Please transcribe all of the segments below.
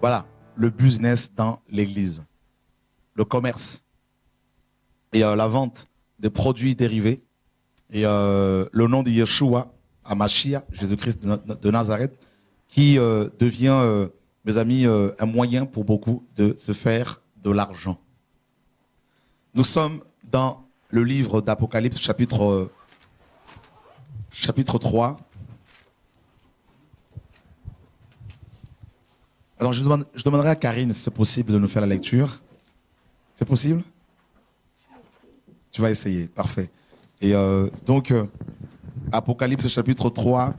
Voilà, le business dans l'église, le commerce et la vente des produits dérivés et le nom de Yeshua, Amashia, Jésus-Christ de Nazareth, qui devient, mes amis, un moyen pour beaucoup de se faire de l'argent. Nous sommes dans le livre d'Apocalypse, chapitre 3. Alors, je demanderai à Karine si c'est possible de nous faire la lecture. C'est possible? Tu vas essayer, parfait. Et donc, Apocalypse chapitre 3,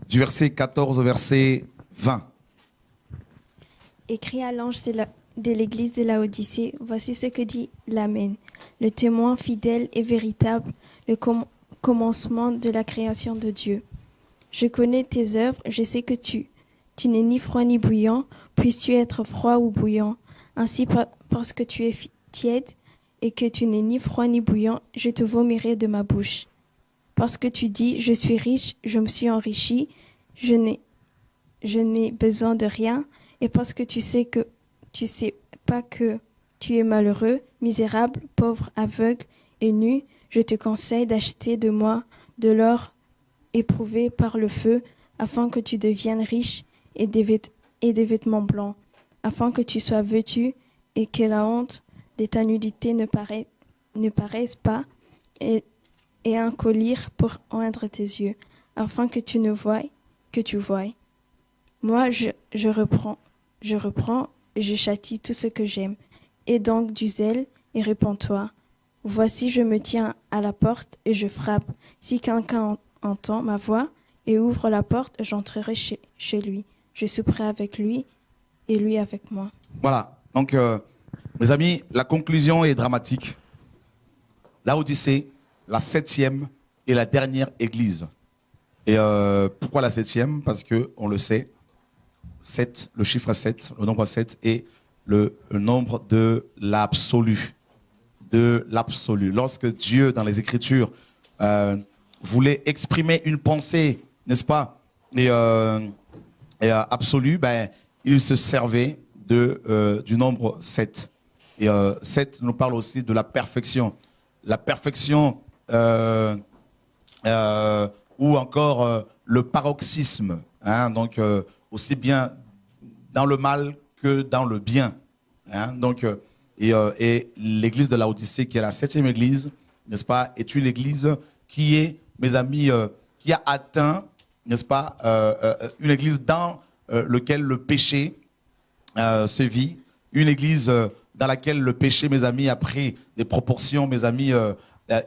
du verset 14 au verset 20. Écrit à l'ange de l'église de Laodicée, voici ce que dit l'Amen, le témoin fidèle et véritable, le commencement de la création de Dieu. Je connais tes œuvres, je sais que tu n'es ni froid ni bouillant, puisses-tu être froid ou bouillant. Ainsi, parce que tu es tiède et que tu n'es ni froid ni bouillant, je te vomirai de ma bouche. Parce que tu dis, je suis riche, je me suis enrichi, je n'ai besoin de rien, et parce que tu sais pas que tu es malheureux, misérable, pauvre, aveugle et nu, je te conseille d'acheter de moi de l'or éprouvé par le feu, afin que tu deviennes riche, et des vêtements blancs, afin que tu sois vêtu et que la honte de ta nudité ne paraisse pas, et un collier pour oindre tes yeux, afin que tu voies. Moi, je reprends, et je châtie tout ce que j'aime. Et donc du zèle, et répands-toi. Voici, je me tiens à la porte, et je frappe. Si quelqu'un entend ma voix, et ouvre la porte, j'entrerai chez lui. Je souperai avec lui, et lui avec moi. Voilà, donc, mes amis, la conclusion est dramatique. Laodicée, la 7e et la dernière église. Et pourquoi la 7e? Parce qu'on le sait, 7, le chiffre 7, le nombre 7 est le nombre de l'absolu. De l'absolu. Lorsque Dieu, dans les Écritures, voulait exprimer une pensée, n'est-ce pas, et absolue, ben, il se servait du nombre 7. Et 7 nous parle aussi de la perfection. La perfection ou encore le paroxysme. Hein, donc, aussi bien dans le mal que dans le bien. Hein, donc, et l'église de Laodicée, qui est la 7e église, n'est-ce pas, est une église qui est, mes amis, qui a atteint, n'est-ce pas, une église dans laquelle le péché se vit, une église dans laquelle le péché, mes amis, a pris des proportions, mes amis,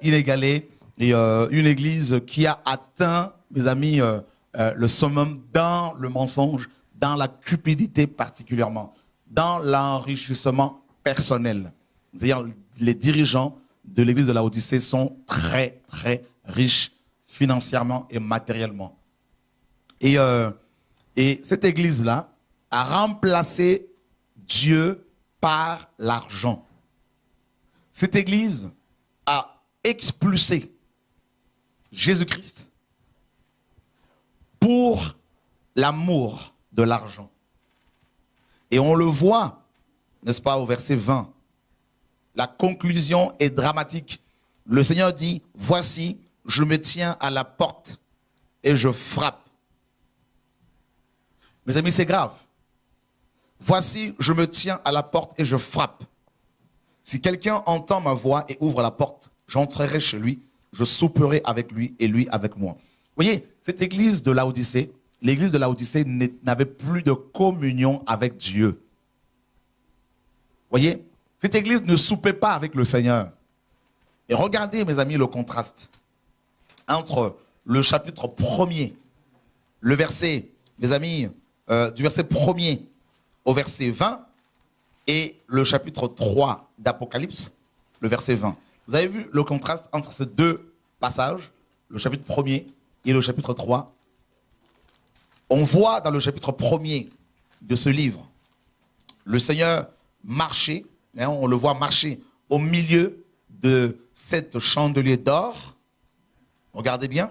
inégalées, et une église qui a atteint, mes amis, le summum dans le mensonge, dans la cupidité particulièrement, dans l'enrichissement personnel. C'est-à-dire, les dirigeants de l'église de Laodicée sont très, très riches financièrement et matériellement. Et cette église-là a remplacé Dieu par l'argent. Cette église a expulsé Jésus-Christ pour l'amour de l'argent. Et on le voit, n'est-ce pas, au verset 20. La conclusion est dramatique. Le Seigneur dit, voici, je me tiens à la porte et je frappe. Mes amis, c'est grave. Voici, je me tiens à la porte et je frappe. Si quelqu'un entend ma voix et ouvre la porte, j'entrerai chez lui, je souperai avec lui et lui avec moi. Vous voyez, cette église de Laodicée, l'église de Laodicée n'avait plus de communion avec Dieu. Vous voyez, cette église ne soupait pas avec le Seigneur. Et regardez, mes amis, le contraste entre le chapitre 1er, le verset, mes amis, du verset 1er au verset 20 et le chapitre 3 d'Apocalypse, le verset 20. Vous avez vu le contraste entre ces deux passages, le chapitre 1er et le chapitre 3. On voit dans le chapitre 1er de ce livre, le Seigneur marcher, hein, on le voit marcher au milieu de cette chandelier d'or. Regardez bien,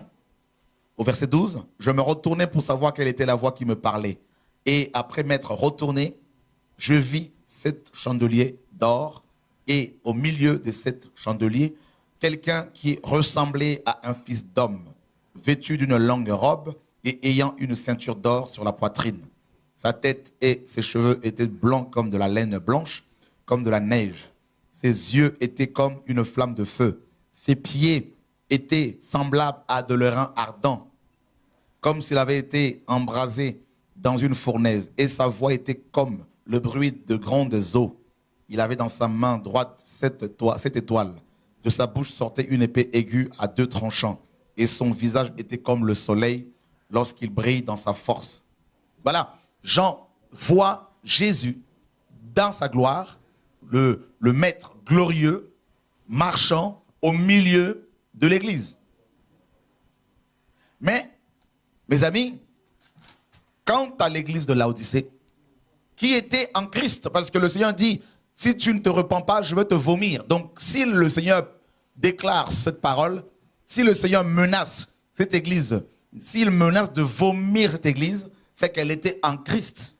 au verset 12, je me retournai pour savoir quelle était la voix qui me parlait. Et après m'être retourné, je vis 7 chandeliers d'or. Et au milieu de 7 chandeliers, quelqu'un qui ressemblait à un fils d'homme, vêtu d'une longue robe et ayant une ceinture d'or sur la poitrine. Sa tête et ses cheveux étaient blancs comme de la laine blanche, comme de la neige. Ses yeux étaient comme une flamme de feu. Ses pieds étaient semblables à de l'airain ardent, comme s'il avait été embrasé dans une fournaise. Et sa voix était comme le bruit de grandes eaux. Il avait dans sa main droite 7 étoiles. De sa bouche sortait une épée aiguë à 2 tranchants. Et son visage était comme le soleil lorsqu'il brille dans sa force. Voilà, Jean voit Jésus dans sa gloire, le maître glorieux, marchant au milieu de l'église. Mais, mes amis, quant à l'église de Laodicée, qui était en Christ, parce que le Seigneur dit, si tu ne te repens pas, je vais te vomir. Donc, si le Seigneur déclare cette parole, si le Seigneur menace cette église, s'il menace de vomir cette église, c'est qu'elle était en Christ.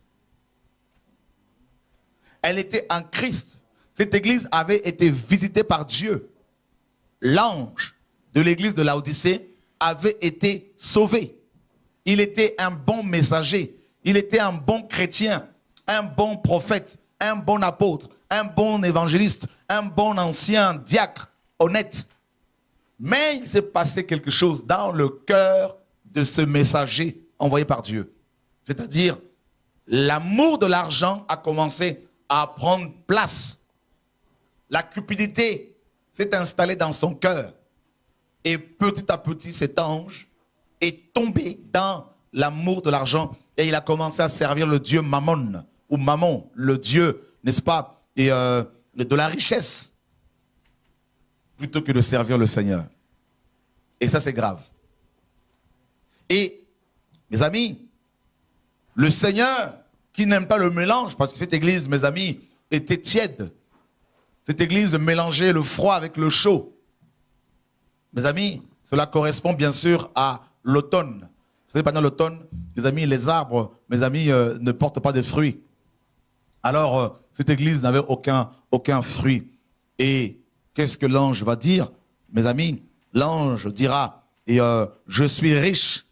Elle était en Christ. Cette église avait été visitée par Dieu. L'ange de l'église de Laodicée avait été sauvé. Il était un bon messager. Il était un bon chrétien, un bon prophète, un bon apôtre, un bon évangéliste, un bon ancien diacre, honnête. Mais il s'est passé quelque chose dans le cœur de ce messager envoyé par Dieu. C'est-à-dire, l'amour de l'argent a commencé à prendre place. La cupidité s'est installée dans son cœur. Et petit à petit, cet ange est tombé dans l'amour de l'argent et il a commencé à servir le dieu Mammon, ou Mammon, le dieu, n'est-ce pas, et, de la richesse, plutôt que de servir le Seigneur. Et ça, c'est grave. Et, mes amis, le Seigneur, qui n'aime pas le mélange, parce que cette église, mes amis, était tiède. Cette église mélangeait le froid avec le chaud. Mes amis, cela correspond bien sûr à l'automne. Vous savez, pendant l'automne, mes amis, les arbres, mes amis, ne portent pas de fruits. Alors, cette église n'avait aucun fruit. Et qu'est-ce que l'ange va dire? Mes amis, l'ange dira, je suis riche,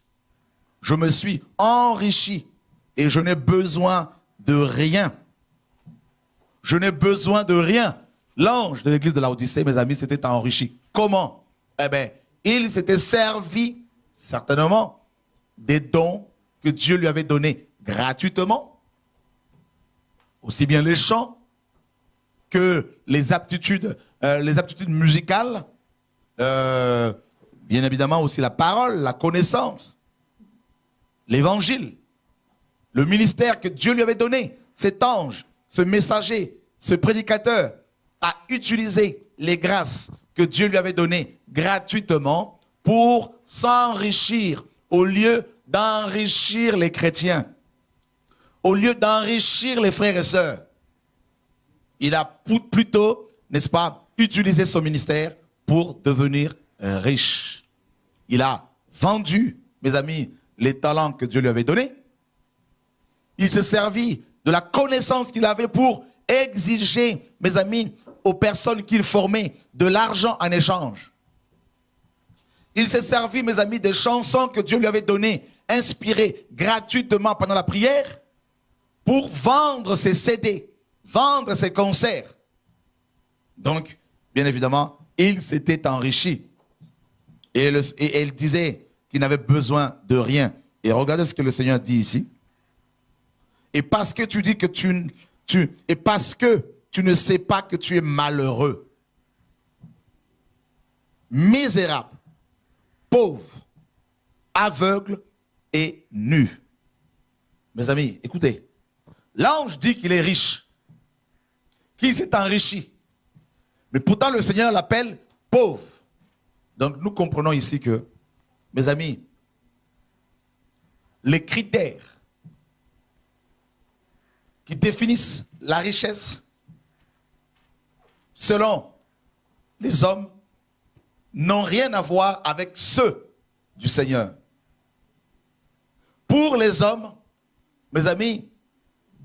je me suis enrichi et je n'ai besoin de rien. Je n'ai besoin de rien. L'ange de l'église de Laodicée, mes amis, s'était enrichi. Comment? Eh bien, il s'était servi, certainement, des dons que Dieu lui avait donnés gratuitement. Aussi bien les chants que les aptitudes musicales, bien évidemment aussi la parole, la connaissance, l'évangile, le ministère que Dieu lui avait donné. Cet ange, ce messager, ce prédicateur a utilisé les grâces que Dieu lui avait données gratuitement pour s'enrichir au lieu d'enrichir les chrétiens, au lieu d'enrichir les frères et sœurs. Il a plutôt, n'est-ce pas, utilisé son ministère pour devenir riche. Il a vendu, mes amis, les talents que Dieu lui avait donnés. Il s'est servi de la connaissance qu'il avait pour exiger, mes amis, aux personnes qu'il formait de l'argent en échange. Il s'est servi, mes amis, des chansons que Dieu lui avait données, inspirées gratuitement pendant la prière, pour vendre ses CD, vendre ses concerts. Donc, bien évidemment, il s'était enrichi. Et il disait qu'il n'avait besoin de rien. Et regardez ce que le Seigneur dit ici. Et parce que tu dis que et parce que tu ne sais pas que tu es malheureux, misérable, pauvre, aveugle et nu. Mes amis, écoutez. L'ange dit qu'il est riche, qu'il s'est enrichi. Mais pourtant, le Seigneur l'appelle pauvre. Donc, nous comprenons ici que, mes amis, les critères qui définissent la richesse, selon les hommes, n'ont rien à voir avec ceux du Seigneur. Pour les hommes, mes amis,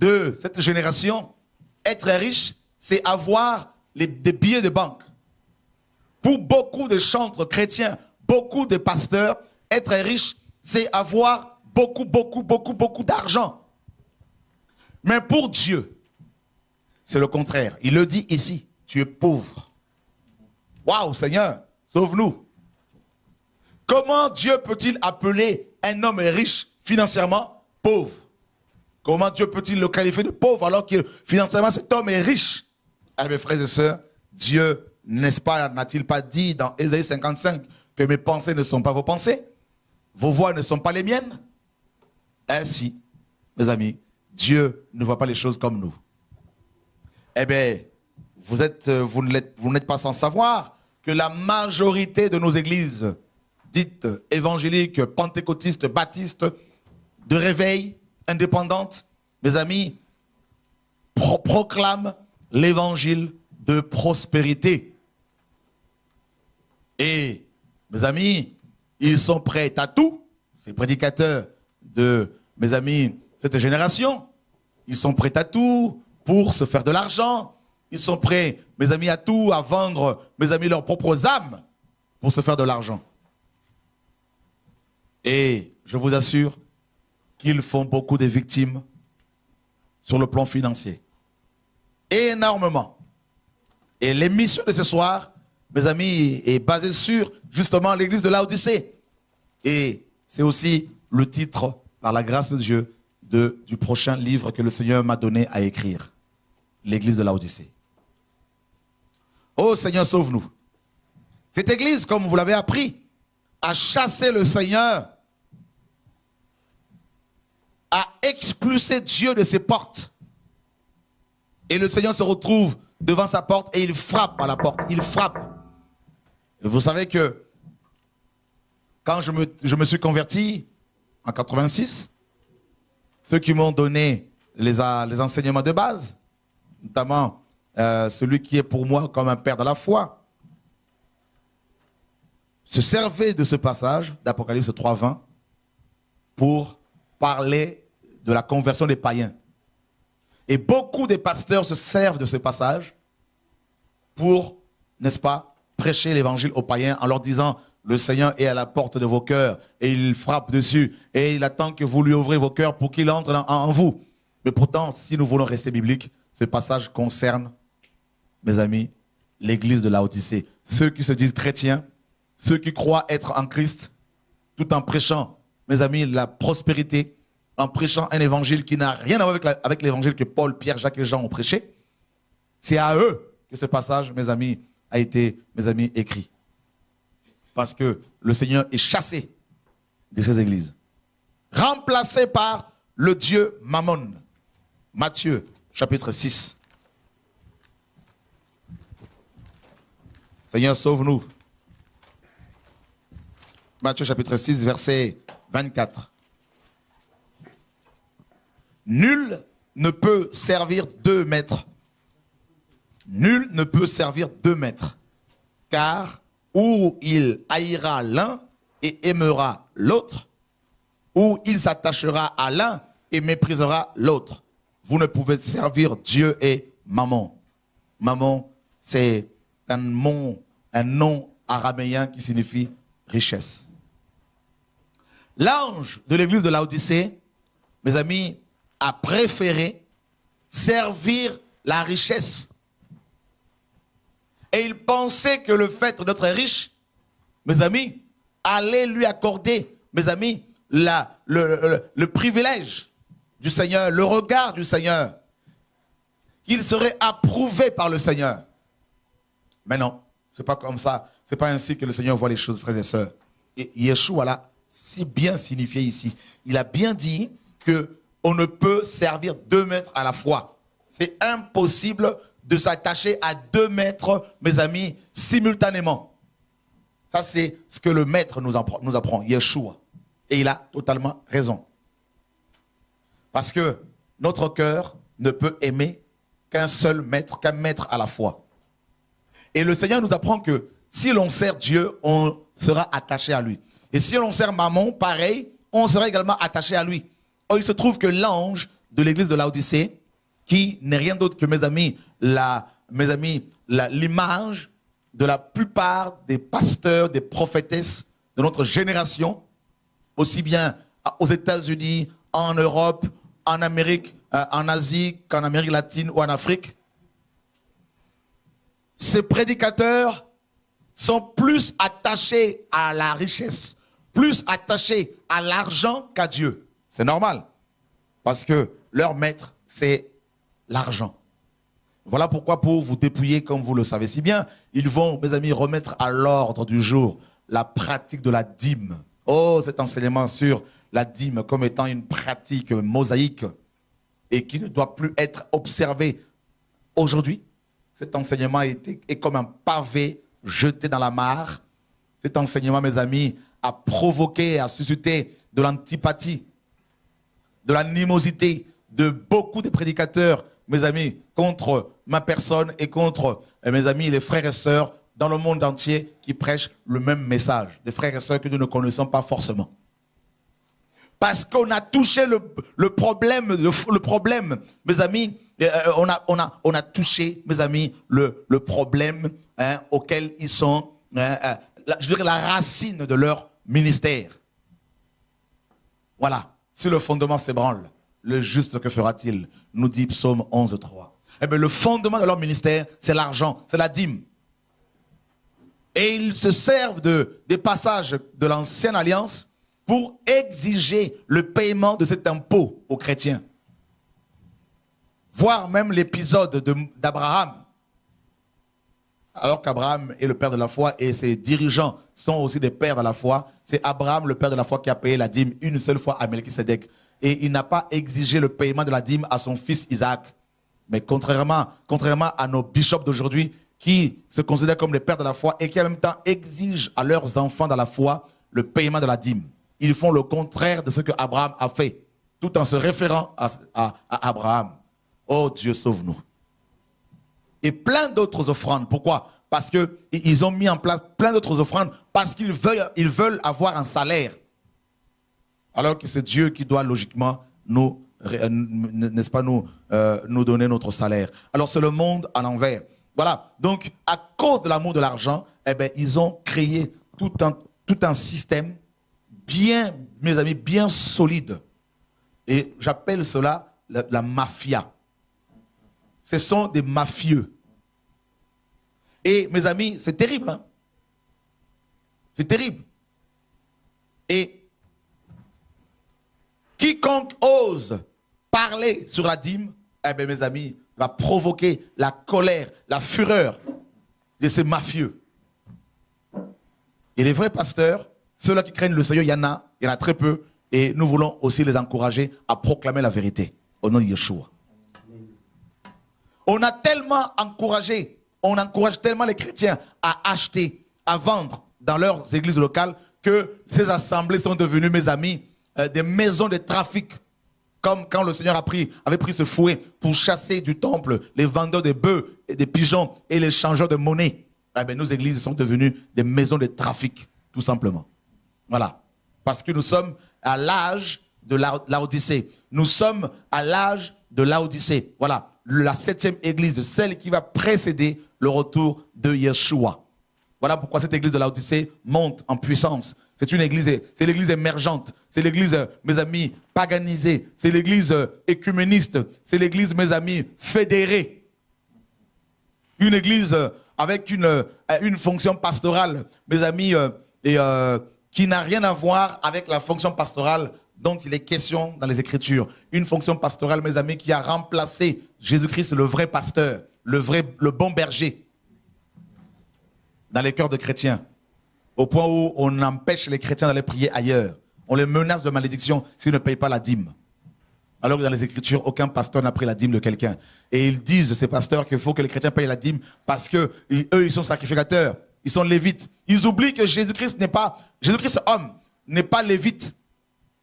de cette génération, être riche, c'est avoir des billets de banque. Pour beaucoup de chantres chrétiens, beaucoup de pasteurs, être riche, c'est avoir beaucoup d'argent. Mais pour Dieu, c'est le contraire. Il le dit ici, tu es pauvre. Waouh, Seigneur, sauve-nous. Comment Dieu peut-il appeler un homme riche financièrement pauvre? Comment Dieu peut-il le qualifier de pauvre alors que financièrement cet homme est riche? Ah, mes frères et sœurs, Dieu, n'est-ce pas, n'a-t-il pas dit dans Ésaïe 55 que mes pensées ne sont pas vos pensées? Vos voix ne sont pas les miennes? Ainsi, mes amis, Dieu ne voit pas les choses comme nous. Eh bien, vous n'êtes pas sans savoir que la majorité de nos églises dites évangéliques, pentecôtistes, baptistes, de réveil, indépendantes, mes amis, proclament l'évangile de prospérité. Et, mes amis, ils sont prêts à tout. Ces prédicateurs de, mes amis, cette génération, ils sont prêts à tout pour se faire de l'argent. Ils sont prêts, mes amis, à tout, à vendre, mes amis, leurs propres âmes pour se faire de l'argent. Et je vous assure qu'ils font beaucoup de victimes sur le plan financier. Énormément. Et l'émission de ce soir, mes amis, est basée sur justement l'église de Laodicée. Et c'est aussi le titre, par la grâce de Dieu, du prochain livre que le Seigneur m'a donné à écrire. L'église de Laodicée. Oh Seigneur, sauve-nous. Cette église, comme vous l'avez appris, a chassé le Seigneur, a expulsé Dieu de ses portes. Et le Seigneur se retrouve devant sa porte et il frappe à la porte. Il frappe. Et vous savez que quand je me suis converti en 86, ceux qui m'ont donné les enseignements de base, notamment celui qui est pour moi comme un père de la foi, se servait de ce passage d'Apocalypse 3:20 pour parler de la conversion des païens. Et beaucoup de pasteurs se servent de ce passage pour, n'est-ce pas, prêcher l'évangile aux païens en leur disant le Seigneur est à la porte de vos cœurs et il frappe dessus et il attend que vous lui ouvrez vos cœurs pour qu'il entre en vous. Mais pourtant, si nous voulons rester bibliques, ce passage concerne, mes amis, l'église de Laodicée. Ceux qui se disent chrétiens, ceux qui croient être en Christ, tout en prêchant, mes amis, la prospérité, en prêchant un évangile qui n'a rien à voir avec l'évangile que Paul, Pierre, Jacques et Jean ont prêché. C'est à eux que ce passage, mes amis, a été, mes amis, écrit. Parce que le Seigneur est chassé de ces églises. Remplacé par le Dieu Mammon. Matthieu, chapitre 6. Seigneur, sauve-nous. Matthieu, chapitre 6, verset 24. Nul ne peut servir 2 maîtres. Nul ne peut servir 2 maîtres. Car ou il haïra l'un et aimera l'autre, ou il s'attachera à l'un et méprisera l'autre. Vous ne pouvez servir Dieu et Mammon. Mammon, c'est un nom araméen qui signifie richesse. L'ange de l'église de Laodicée, mes amis, a préféré servir la richesse. Et il pensait que le fait d'être riche, mes amis, allait lui accorder, mes amis, le privilège du Seigneur, le regard du Seigneur, qu'il serait approuvé par le Seigneur. Mais non, c'est pas comme ça. C'est pas ainsi que le Seigneur voit les choses, frères et sœurs. Et Yeshua l'a si bien signifié ici. Il a bien dit qu'on ne peut servir 2 maîtres à la fois. C'est impossible de s'attacher à 2 maîtres, mes amis, simultanément. Ça, c'est ce que le maître nous apprend, Yeshua. Et il a totalement raison. Parce que notre cœur ne peut aimer qu'un seul maître, qu'un maître à la fois. Et le Seigneur nous apprend que si l'on sert Dieu, on sera attaché à lui. Et si l'on sert Mammon, pareil, on sera également attaché à lui. Or, il se trouve que l'ange de l'église de Laodicée, qui n'est rien d'autre que, mes amis, l'image de la plupart des pasteurs, des prophétesses de notre génération, aussi bien aux États-Unis, en Europe, en Amérique, en Asie, qu'en Amérique latine ou en Afrique. Ces prédicateurs sont plus attachés à la richesse, plus attachés à l'argent qu'à Dieu. C'est normal, parce que leur maître, c'est l'argent. Voilà pourquoi, pour vous dépouiller, comme vous le savez si bien, ils vont, mes amis, remettre à l'ordre du jour la pratique de la dîme. Oh, cet enseignement sur la dîme comme étant une pratique mosaïque et qui ne doit plus être observée aujourd'hui. Cet enseignement est comme un pavé jeté dans la mare. Cet enseignement, mes amis, a provoqué, a suscité de l'antipathie, de l'animosité de beaucoup de prédicateurs, mes amis, contre ma personne et contre mes amis, les frères et sœurs dans le monde entier qui prêchent le même message. Des frères et sœurs que nous ne connaissons pas forcément. Parce qu'on a touché le problème, mes amis, on a touché, mes amis, le problème auquel ils sont, je dirais la racine de leur ministère. Voilà, si le fondement s'ébranle, le juste que fera-t-il? Nous dit Psaume 11.3. Eh bien, le fondement de leur ministère, c'est l'argent, c'est la dîme. Et ils se servent des passages de l'ancienne alliance pour exiger le paiement de cet impôt aux chrétiens. Voire même l'épisode d'Abraham. Alors qu'Abraham est le père de la foi et ses dirigeants sont aussi des pères de la foi, c'est Abraham, le père de la foi, qui a payé la dîme une seule fois à Melchisédek. Et il n'a pas exigé le paiement de la dîme à son fils Isaac. Mais contrairement à nos bishops d'aujourd'hui, qui se considèrent comme les pères de la foi et qui en même temps exigent à leurs enfants dans la foi le paiement de la dîme. Ils font le contraire de ce que Abraham a fait, tout en se référant à Abraham. Oh Dieu, sauve-nous. Et plein d'autres offrandes. Pourquoi? Parce qu'ils ont mis en place plein d'autres offrandes parce qu'ils veulent avoir un salaire. Alors que c'est Dieu qui doit logiquement nous, n'est-ce pas, nous donner notre salaire. Alors c'est le monde à l'envers. Voilà, donc à cause de l'amour de l'argent, eh bien, ils ont créé tout un système bien, mes amis, bien solide. Et j'appelle cela la mafia. Ce sont des mafieux. Et mes amis, c'est terrible. Hein? C'est terrible. Et quiconque ose parler sur la dîme, eh bien, mes amis, va provoquer la colère, la fureur de ces mafieux. Et les vrais pasteurs, ceux-là qui craignent le Seigneur, il y en a très peu. Et nous voulons aussi les encourager à proclamer la vérité au nom de Yeshua. On a tellement encouragé, on encourage tellement les chrétiens à acheter, à vendre dans leurs églises locales que ces assemblées sont devenues, mes amis, des maisons de trafic. Comme quand le Seigneur avait pris ce fouet pour chasser du temple les vendeurs de bœufs et des pigeons et les changeurs de monnaie. Eh bien, nos églises sont devenues des maisons de trafic, tout simplement. Voilà. Parce que nous sommes à l'âge de Laodicée. Nous sommes à l'âge de Laodicée. Voilà. La 7e église, celle qui va précéder le retour de Yeshua. Voilà pourquoi cette église de Laodicée monte en puissance. C'est l'église émergente. C'est l'église, mes amis, paganisée. C'est l'église écuméniste. C'est l'église, mes amis, fédérée. Une église avec une fonction pastorale, mes amis, qui n'a rien à voir avec la fonction pastorale dont il est question dans les Écritures. Une fonction pastorale, mes amis, qui a remplacé Jésus-Christ, le vrai pasteur, le bon berger, dans les cœurs de chrétiens. Au point où on empêche les chrétiens d'aller prier ailleurs. On les menace de malédiction s'ils ne payent pas la dîme. Alors que dans les Écritures, aucun pasteur n'a pris la dîme de quelqu'un. Et ils disent, ces pasteurs, qu'il faut que les chrétiens payent la dîme parce qu'eux, ils sont sacrificateurs. Ils sont lévites. Ils oublient que Jésus-Christ homme, n'est pas lévite.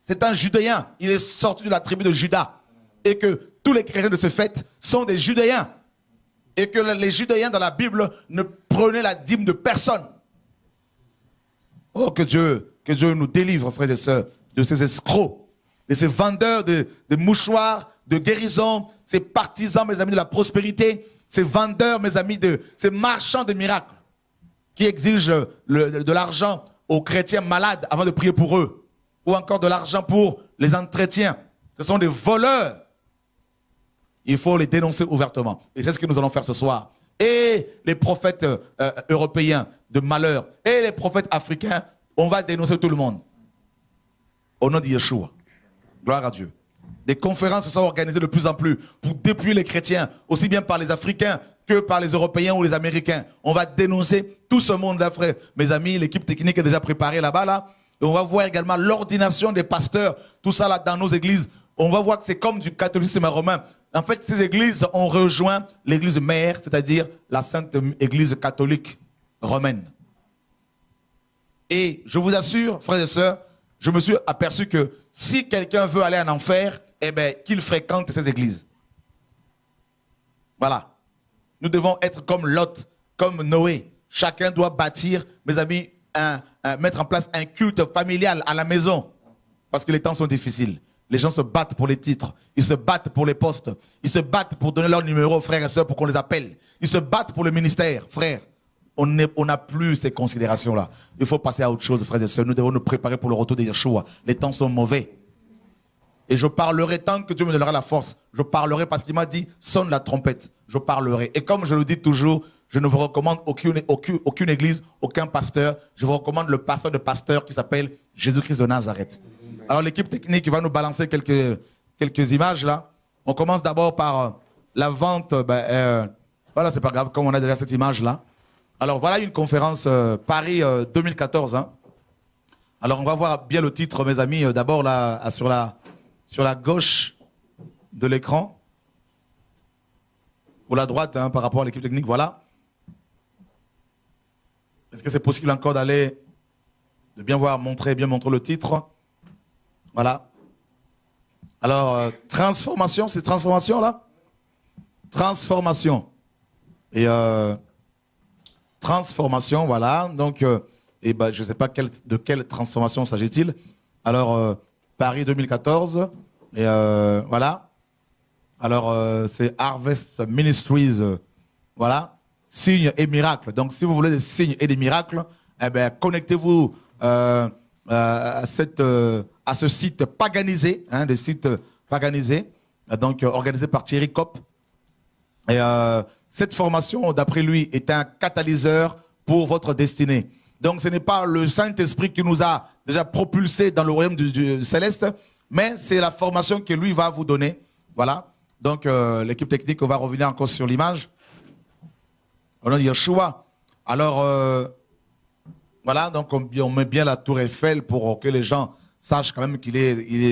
C'est un judéen. Il est sorti de la tribu de Juda. Et que tous les chrétiens de ce fait sont des judéens. Et que les judéens dans la Bible ne prenaient la dîme de personne. Oh, que Dieu nous délivre, frères et sœurs, de ces escrocs, de ces vendeurs de mouchoirs de guérison, ces partisans, mes amis, de la prospérité, ces vendeurs, mes amis, ces marchands de miracles qui exigent de l'argent aux chrétiens malades avant de prier pour eux, ou encore de l'argent pour les entretiens. Ce sont des voleurs. Il faut les dénoncer ouvertement. Et c'est ce que nous allons faire ce soir. Et les prophètes européens de malheur, et les prophètes africains, on va dénoncer tout le monde. Au nom de Yeshua. Gloire à Dieu. Des conférences sont organisées de plus en plus pour dépouiller les chrétiens, aussi bien par les Africains que par les Européens ou les Américains. On va dénoncer tout ce monde-là, frère. Mes amis, l'équipe technique est déjà préparée là-bas, là. Et on va voir également l'ordination des pasteurs, tout ça là dans nos églises. On va voir que c'est comme du catholicisme romain. En fait, ces églises ont rejoint l'église mère, c'est-à-dire la sainte église catholique romaine. Et je vous assure, frères et sœurs, je me suis aperçu que si quelqu'un veut aller en enfer, eh bien, qu'il fréquente ces églises. Voilà. Nous devons être comme Lot, comme Noé. Chacun doit bâtir, mes amis, mettre en place un culte familial à la maison. Parce que les temps sont difficiles. Les gens se battent pour les titres. Ils se battent pour les postes. Ils se battent pour donner leur numéro, frères et sœurs, pour qu'on les appelle. Ils se battent pour le ministère, frères. On n'a plus ces considérations-là. Il faut passer à autre chose, frères et sœurs. Nous devons nous préparer pour le retour de Yeshua. Les temps sont mauvais. Et je parlerai tant que Dieu me donnera la force. Je parlerai parce qu'il m'a dit, sonne la trompette. Je parlerai. Et comme je le dis toujours, je ne vous recommande aucune église, aucun pasteur. Je vous recommande le pasteur de pasteur qui s'appelle Jésus-Christ de Nazareth. Alors l'équipe technique va nous balancer quelques images là. On commence d'abord par la vente. Voilà, c'est pas grave, comme on a déjà cette image là. Alors voilà une conférence Paris 2014. Hein. Alors on va voir bien le titre, mes amis. D'abord là, sur la gauche de l'écran. Ou la droite, hein, par rapport à l'équipe technique, voilà. Est-ce que c'est possible encore de bien montrer le titre? Voilà. Alors, transformation, c'est transformation là? Transformation. Et transformation, voilà. Donc, je ne sais pas de quelle transformation s'agit-il. Alors, Paris 2014. Et voilà. Alors, c'est Harvest Ministries. Voilà. Signes et miracles. Donc, si vous voulez des signes et des miracles, eh bien, connectez-vous à ce site paganisé, hein, le site paganisé, donc organisé par Thierry Kopp. Et cette formation, d'après lui, est un catalyseur pour votre destinée. Donc, ce n'est pas le Saint-Esprit qui nous a déjà propulsés dans le royaume du céleste, mais c'est la formation que lui va vous donner. Voilà. Donc, l'équipe technique, on va revenir encore sur l'image. On a dit Yeshua. Alors, voilà, donc on met bien la tour Eiffel pour que les gens sachent quand même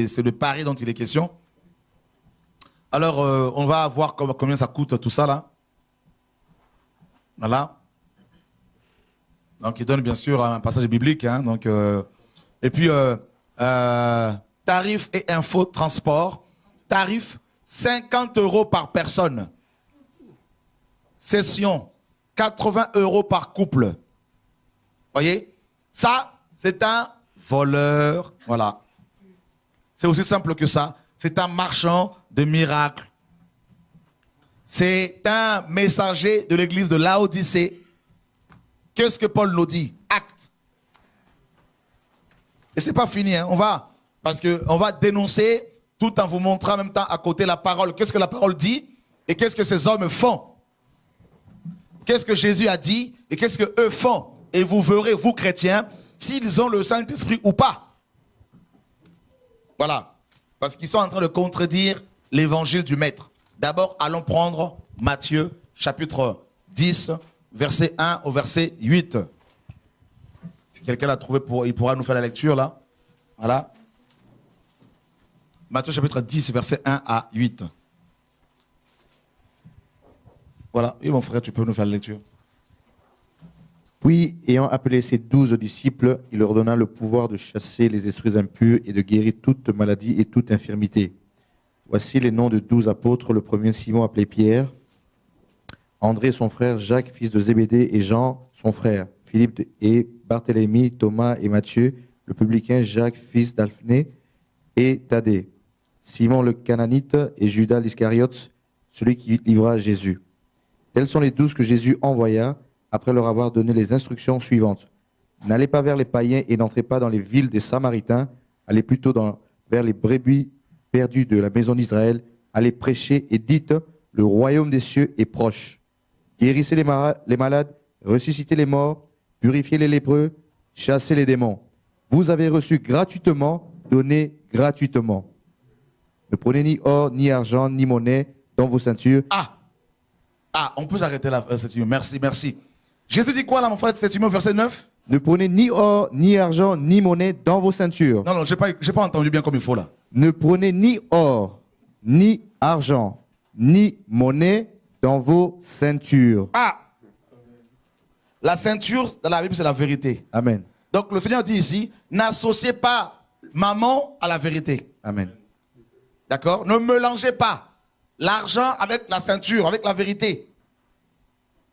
c'est de Paris dont il est question. Alors, on va voir combien ça coûte tout ça là. Voilà. Donc, il donne bien sûr un passage biblique. Hein, donc, et puis, tarif et info transport. Tarif 50 € par personne. Session 80 € par couple. Voyez? Ça, c'est un voleur. Voilà. C'est aussi simple que ça. C'est un marchand de miracles. C'est un messager de l'église de Laodicée. Qu'est-ce que Paul nous dit? Acte. Et c'est pas fini. Hein. Parce qu'on va dénoncer tout en vous montrant en même temps à côté la parole. Qu'est-ce que la parole dit et qu'est-ce que ces hommes font? Qu'est-ce que Jésus a dit et qu'est-ce qu'eux font? Et vous verrez, vous chrétiens, s'ils ont le Saint-Esprit ou pas. Voilà. Parce qu'ils sont en train de contredire l'évangile du Maître. D'abord, allons prendre Matthieu, chapitre 10, verset 1 au verset 8. Si quelqu'un l'a trouvé, il pourra nous faire la lecture là. Voilà. Matthieu, chapitre 10, verset 1 à 8. Voilà. Et mon frère, tu peux nous faire la lecture. Puis, ayant appelé ses 12 disciples, il leur donna le pouvoir de chasser les esprits impurs et de guérir toute maladie et toute infirmité. Voici les noms de 12 apôtres. Le premier, Simon, appelé Pierre. André, son frère. Jacques, fils de Zébédée. Et Jean, son frère. Philippe et Barthélemy, Thomas et Matthieu. Le publicain, Jacques, fils d'Alphané. Et Thaddée. Simon le Cananite et Judas l'Iscariote, celui qui livra Jésus. Tels sont les 12 que Jésus envoya après leur avoir donné les instructions suivantes. N'allez pas vers les païens et n'entrez pas dans les villes des Samaritains, allez plutôt vers les brebis perdues de la maison d'Israël, allez prêcher et dites, le royaume des cieux est proche. Guérissez les malades, ressuscitez les morts, purifiez les lépreux, chassez les démons. Vous avez reçu gratuitement, donnez gratuitement. Ne prenez ni or, ni argent, ni monnaie dans vos ceintures. On peut s'arrêter là, Septime. Merci, merci. Jésus dit quoi là, mon frère, Septime, verset 9? Ne prenez ni or, ni argent, ni monnaie dans vos ceintures. Non, j'ai pas entendu bien comme il faut là. Ne prenez ni or, ni argent, ni monnaie dans vos ceintures. La ceinture, dans la Bible, c'est la vérité. Amen. Donc le Seigneur dit ici, n'associez pas maman à la vérité. Amen. D'accord? Ne mélangez pas l'argent avec la ceinture, avec la vérité.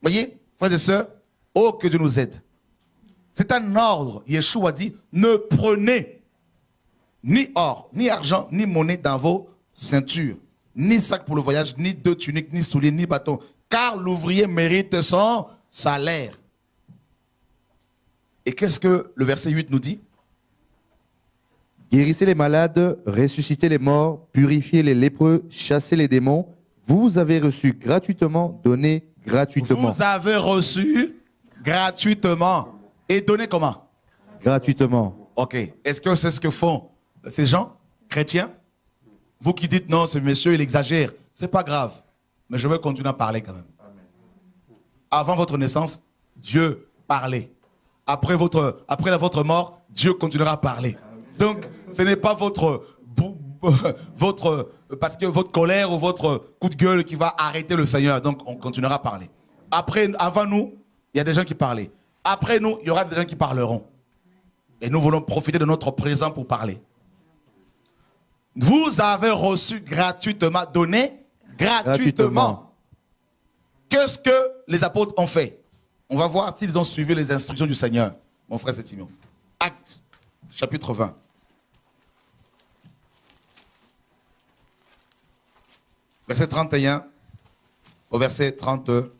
Voyez, frères et sœurs, oh que Dieu nous aide. C'est un ordre. Yeshua dit, ne prenez ni or, ni argent, ni monnaie dans vos ceintures, ni sac pour le voyage, ni deux tuniques, ni souliers, ni bâton, car l'ouvrier mérite son salaire. Et qu'est-ce que le verset 8 nous dit? Guérissez les malades, ressuscitez les morts, purifiez les lépreux, chassez les démons. Vous avez reçu gratuitement, donnez gratuitement. Vous avez reçu gratuitement. Et donné comment? Gratuitement. Ok. Est-ce que c'est ce que font ces gens chrétiens? Vous qui dites non, ce monsieur, il exagère. C'est pas grave. Mais je vais continuer à parler quand même. Avant votre naissance, Dieu parlait. Après votre mort, Dieu continuera à parler. Donc, ce n'est pas parce que votre colère ou votre coup de gueule qui va arrêter le Seigneur. Donc, on continuera à parler. Avant nous, il y a des gens qui parlaient. Après nous, il y aura des gens qui parleront. Et nous voulons profiter de notre présent pour parler. Vous avez reçu gratuitement, donné gratuitement. Qu'est-ce que les apôtres ont fait? On va voir s'ils ont suivi les instructions du Seigneur, mon frère Septime. Actes, chapitre 20. Verset 31 au verset 35.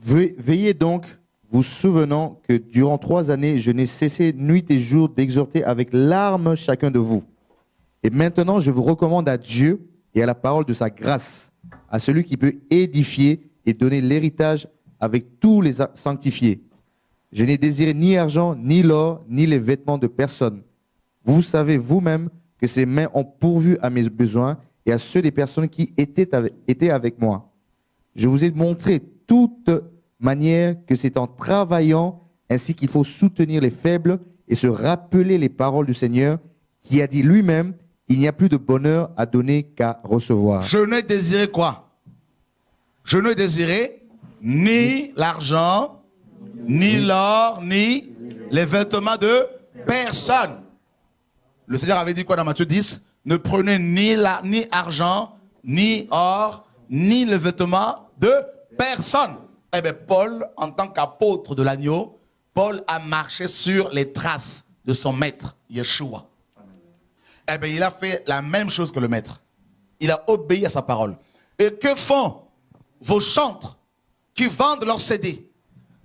Veillez donc, vous souvenant que durant 3 années, je n'ai cessé nuit et jour d'exhorter avec larmes chacun de vous. Et maintenant, je vous recommande à Dieu et à la parole de sa grâce, à celui qui peut édifier et donner l'héritage avec tous les sanctifiés. Je n'ai désiré ni argent, ni l'or, ni les vêtements de personne. Vous savez vous-même que ces mains ont pourvu à mes besoins et à ceux des personnes qui étaient avec moi. Je vous ai montré toute manière que c'est en travaillant ainsi qu'il faut soutenir les faibles et se rappeler les paroles du Seigneur qui a dit lui-même, il n'y a plus de bonheur à donner qu'à recevoir. Je n'ai désiré quoi? Je n'ai désiré ni l'argent, ni l'or, ni les vêtements de personne. Le Seigneur avait dit quoi dans Matthieu 10? Ne prenez ni argent, ni or, ni les vêtements de personne. Eh bien, Paul, en tant qu'apôtre de l'agneau, Paul a marché sur les traces de son maître, Yeshua. Eh bien, il a fait la même chose que le maître. Il a obéi à sa parole. Et que font vos chantres qui vendent leurs CD?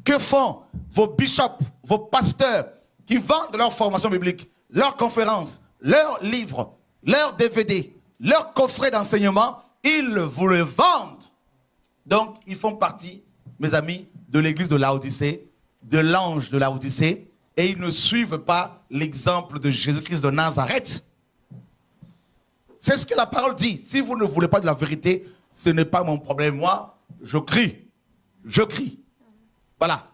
Que font vos bishops, vos pasteurs qui vendent leur formation biblique, leurs conférences, leurs livres, leurs DVD, leurs coffrets d'enseignement? Ils vous le vendent. Donc, ils font partie, mes amis, de l'église de Laodicée, de l'ange de Laodicée, et ils ne suivent pas l'exemple de Jésus-Christ de Nazareth. C'est ce que la parole dit. Si vous ne voulez pas de la vérité, ce n'est pas mon problème. Moi, je crie. Je crie. Voilà.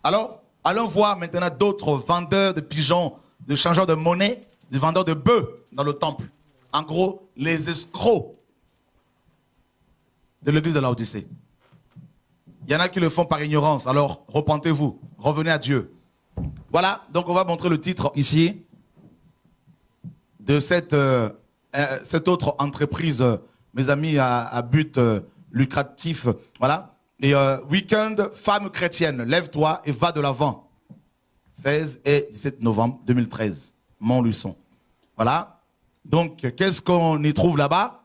Alors, allons voir maintenant d'autres vendeurs de pigeons, de changeurs de monnaie, des vendeurs de bœufs dans le temple. En gros, les escrocs de l'église de Laodicée. Il y en a qui le font par ignorance. Alors, repentez-vous. Revenez à Dieu. Voilà. Donc, on va montrer le titre ici de cette autre entreprise, mes amis, à but lucratif. Voilà. Et Week-end, femme chrétienne, lève-toi et va de l'avant. 16 et 17 novembre 2013, Montluçon. Voilà. Donc, qu'est-ce qu'on y trouve là-bas?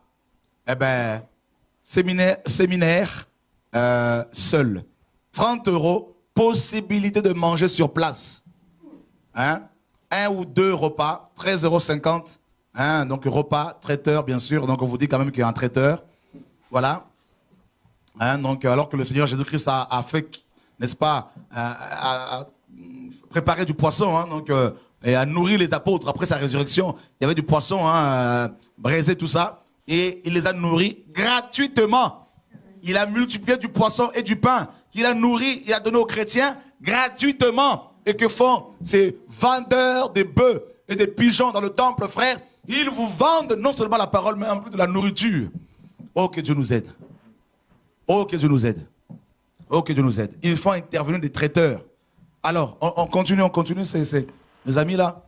Eh bien, séminaire seul. 30 €, possibilité de manger sur place. Hein? 1 ou 2 repas, 13,50 €. Hein? Donc, repas, traiteur, bien sûr. Donc, on vous dit quand même qu'il y a un traiteur. Voilà. Hein? Donc, alors que le Seigneur Jésus-Christ a fait, n'est-ce pas, a préparé du poisson, hein? Donc, et a nourri les apôtres après sa résurrection. Il y avait du poisson, hein, braisé, tout ça. Et il les a nourris gratuitement. Il a multiplié du poisson et du pain qu'il a nourri, il a donné aux chrétiens gratuitement. Et que font ces vendeurs de bœufs et des pigeons dans le temple, frère? Ils vous vendent non seulement la parole, mais en plus de la nourriture. Oh, que Dieu nous aide. Oh, que Dieu nous aide. Oh, que Dieu nous aide. Il faut intervenir des traiteurs. Alors, on continue, c'est mes amis là.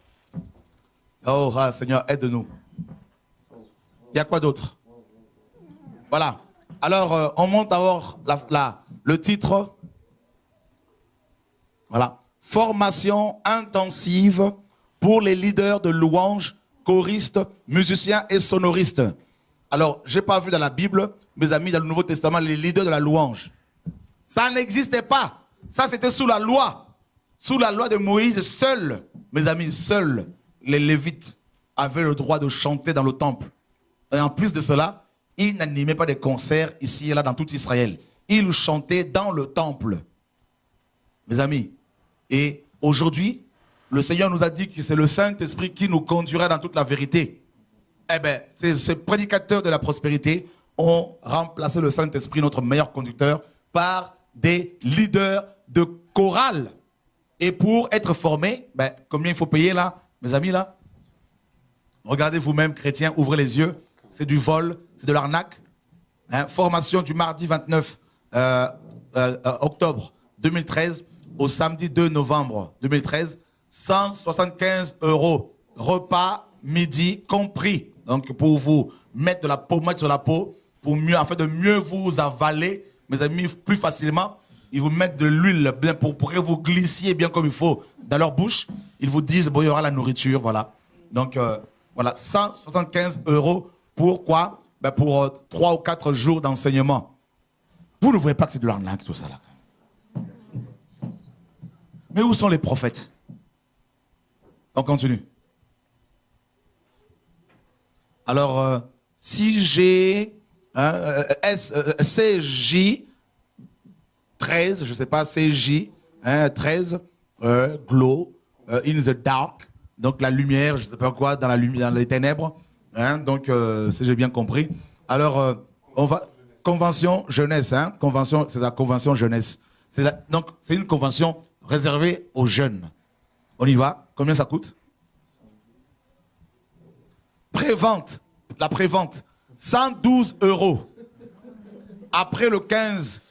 Oh, ah, Seigneur, aide-nous. Il y a quoi d'autre? Voilà. Alors, on monte d'abord le titre. Voilà. Formation intensive pour les leaders de louanges, choristes, musiciens et sonoristes. Alors, je n'ai pas vu dans la Bible, mes amis, dans le Nouveau Testament, les leaders de la louange. Ça n'existait pas. Ça, c'était sous la loi. Sous la loi de Moïse, seuls, mes amis, seuls les Lévites avaient le droit de chanter dans le temple. Et en plus de cela, ils n'animaient pas des concerts ici et là dans tout Israël. Ils chantaient dans le temple. Mes amis, et aujourd'hui, le Seigneur nous a dit que c'est le Saint-Esprit qui nous conduira dans toute la vérité. Eh bien, ces prédicateurs de la prospérité ont remplacé le Saint-Esprit, notre meilleur conducteur, par des leaders de chorale. Et pour être formé, ben, combien il faut payer là, mes amis là? Regardez vous-même, chrétiens, ouvrez les yeux. C'est du vol, c'est de l'arnaque. Hein? Formation du mardi 29 octobre 2013 au samedi 2 novembre 2013. 175 €. Repas, midi compris. Donc pour vous mettre de la pommade sur la peau, afin de mieux vous avaler, mes amis, plus facilement. Ils vous mettent de l'huile bien pour que vous glissiez bien comme il faut dans leur bouche. Ils vous disent, bon, il y aura la nourriture, voilà. Donc, voilà, 175 €. Pourquoi? Ben pour 3 ou 4 jours d'enseignement. Vous ne voyez pas que c'est de l'arnaque, tout ça, là. Mais où sont les prophètes? On continue. Alors, CJ 13, je ne sais pas, CJ 13, glow, in the dark, donc la lumière, je ne sais pas quoi, dans les ténèbres, hein, donc si j'ai bien compris. Alors, on va, convention jeunesse, hein, convention, c'est la convention jeunesse. Donc, c'est une convention réservée aux jeunes. On y va, combien ça coûte? Prévente, la prévente, 112 €. Après le 15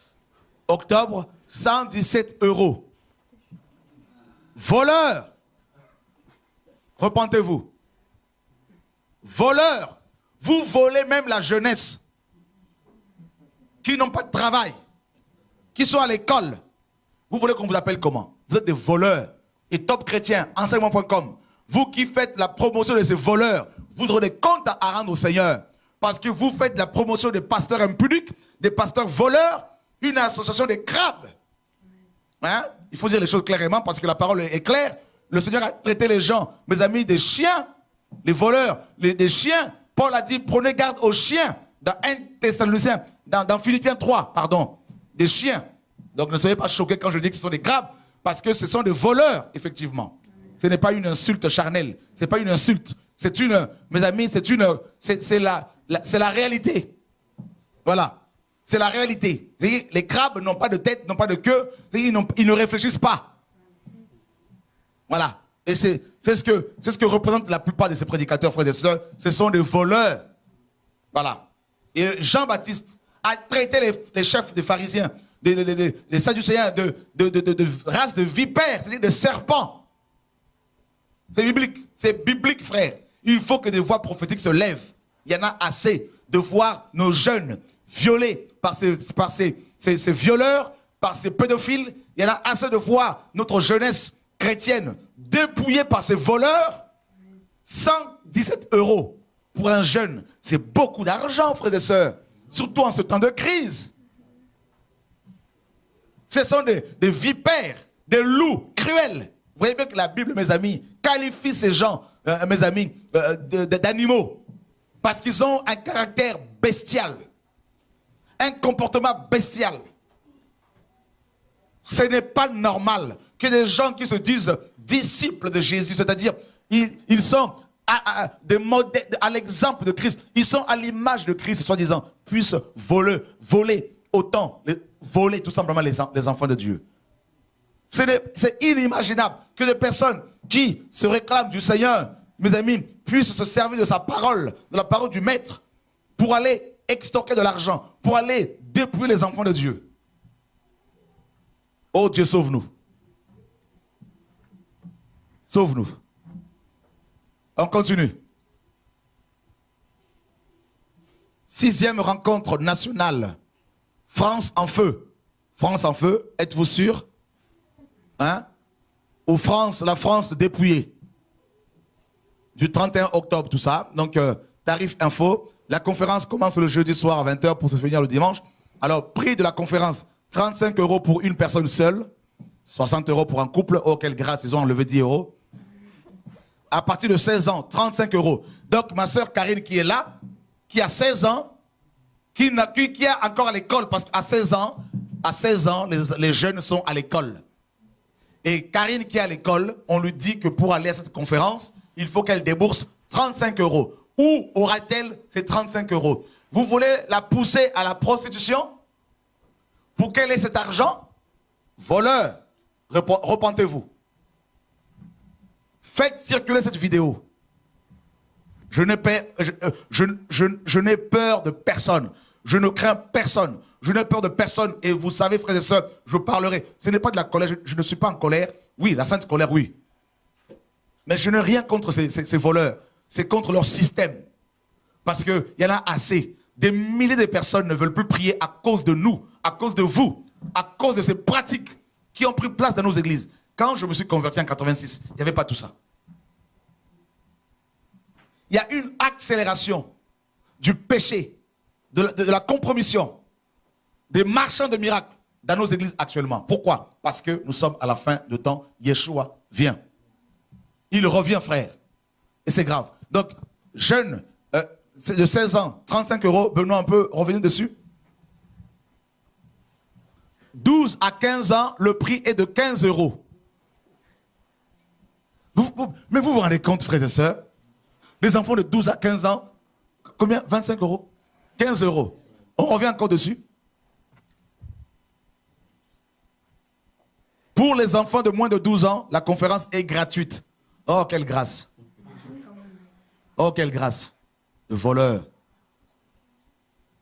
octobre, 117 €. Voleurs, repentez-vous. Voleurs, vous volez même la jeunesse, qui n'ont pas de travail, qui sont à l'école. Vous voulez qu'on vous appelle comment? Vous êtes des voleurs. Et Top Chrétien, enseignement.com, vous qui faites la promotion de ces voleurs, vous aurez des comptes à rendre au Seigneur. Parce que vous faites la promotion des pasteurs impudiques, des pasteurs voleurs, une association des crabes. Hein? Il faut dire les choses clairement parce que la parole est claire. Le Seigneur a traité les gens, mes amis, des chiens, les voleurs, des chiens. Paul a dit, prenez garde aux chiens. Dans 1 Thessaloniciens, dans Philippiens 3, pardon, des chiens. Donc ne soyez pas choqués quand je dis que ce sont des crabes, parce que ce sont des voleurs, effectivement. Ce n'est pas une insulte charnelle, ce n'est pas une insulte. C'est une, mes amis, c'est la réalité. Voilà. C'est la réalité. Vous voyez, les crabes n'ont pas de tête, n'ont pas de queue, ils ne réfléchissent pas. Voilà. Et c'est ce que représentent la plupart de ces prédicateurs, frères et sœurs. Ce sont des voleurs. Voilà. Et Jean-Baptiste a traité les chefs des pharisiens, les sadducéens de race de vipères, c'est-à-dire de serpents. C'est biblique, frère. Il faut que des voix prophétiques se lèvent. Il y en a assez de voir nos jeunes violés par ces violeurs, par ces pédophiles. Il y en a assez de voir notre jeunesse chrétienne dépouillée par ces voleurs, 117 € pour un jeune, c'est beaucoup d'argent, frères et sœurs, surtout en ce temps de crise. Ce sont des vipères, des loups cruels. Vous voyez bien que la Bible, mes amis, qualifie ces gens, mes amis, d'animaux, parce qu'ils ont un caractère bestial, un comportement bestial. Ce n'est pas normal que des gens qui se disent disciples de Jésus, c'est-à-dire ils sont des modèles, à l'exemple de Christ, ils sont à l'image de Christ, soi-disant, puissent voler autant, voler tout simplement les enfants de Dieu. C'est inimaginable que des personnes qui se réclament du Seigneur, mes amis, puissent se servir de sa parole, de la parole du Maître, pour aller extorquer de l'argent, pour aller dépouiller les enfants de Dieu. Oh Dieu, sauve-nous. Sauve-nous. On continue. 6e rencontre nationale. France en feu. France en feu, êtes-vous sûr? Hein? Ou la France dépouillée. Du 31 octobre, tout ça. Donc, tarif info. La conférence commence le jeudi soir à 20 h pour se finir le dimanche. Alors, prix de la conférence, 35 € pour une personne seule. 60 € pour un couple. Oh, quelle grâce, ils ont enlevé 10 €. À partir de 16 ans, 35 €. Donc, ma soeur Karine qui est là, qui a 16 ans, qui est encore à l'école, parce qu'à 16 ans, les jeunes sont à l'école. Et Karine qui est à l'école, on lui dit que pour aller à cette conférence, il faut qu'elle débourse 35 €. Où aura-t-elle ces 35 €? Vous voulez la pousser à la prostitution? Pour qu'elle ait cet argent? Voleur, repentez-vous. Faites circuler cette vidéo. Je n'ai peur de personne. Je ne crains personne. Je n'ai peur de personne. Et vous savez, frères et sœurs, je parlerai. Ce n'est pas de la colère. Je ne suis pas en colère. Oui, la sainte colère, oui. Mais je n'ai rien contre ces voleurs. C'est contre leur système. Parce qu'il y en a assez. Des milliers de personnes ne veulent plus prier à cause de nous, à cause de vous, à cause de ces pratiques qui ont pris place dans nos églises. Quand je me suis converti en 86, il n'y avait pas tout ça. Il y a une accélération du péché, de la compromission, des marchands de miracles dans nos églises actuellement. Pourquoi? Parce que nous sommes à la fin de temps. Yeshua vient. Il revient, frère. Et c'est grave. Donc, jeunes de 16 ans, 35 €, Benoît, un peu, revenez dessus. 12 à 15 ans, le prix est de 15 €. Mais vous vous rendez compte, frères et sœurs? Les enfants de 12 à 15 ans, combien? 25 €? 15 €. On revient encore dessus. Pour les enfants de moins de 12 ans, la conférence est gratuite. Oh, quelle grâce. Oh, quelle grâce. De voleurs.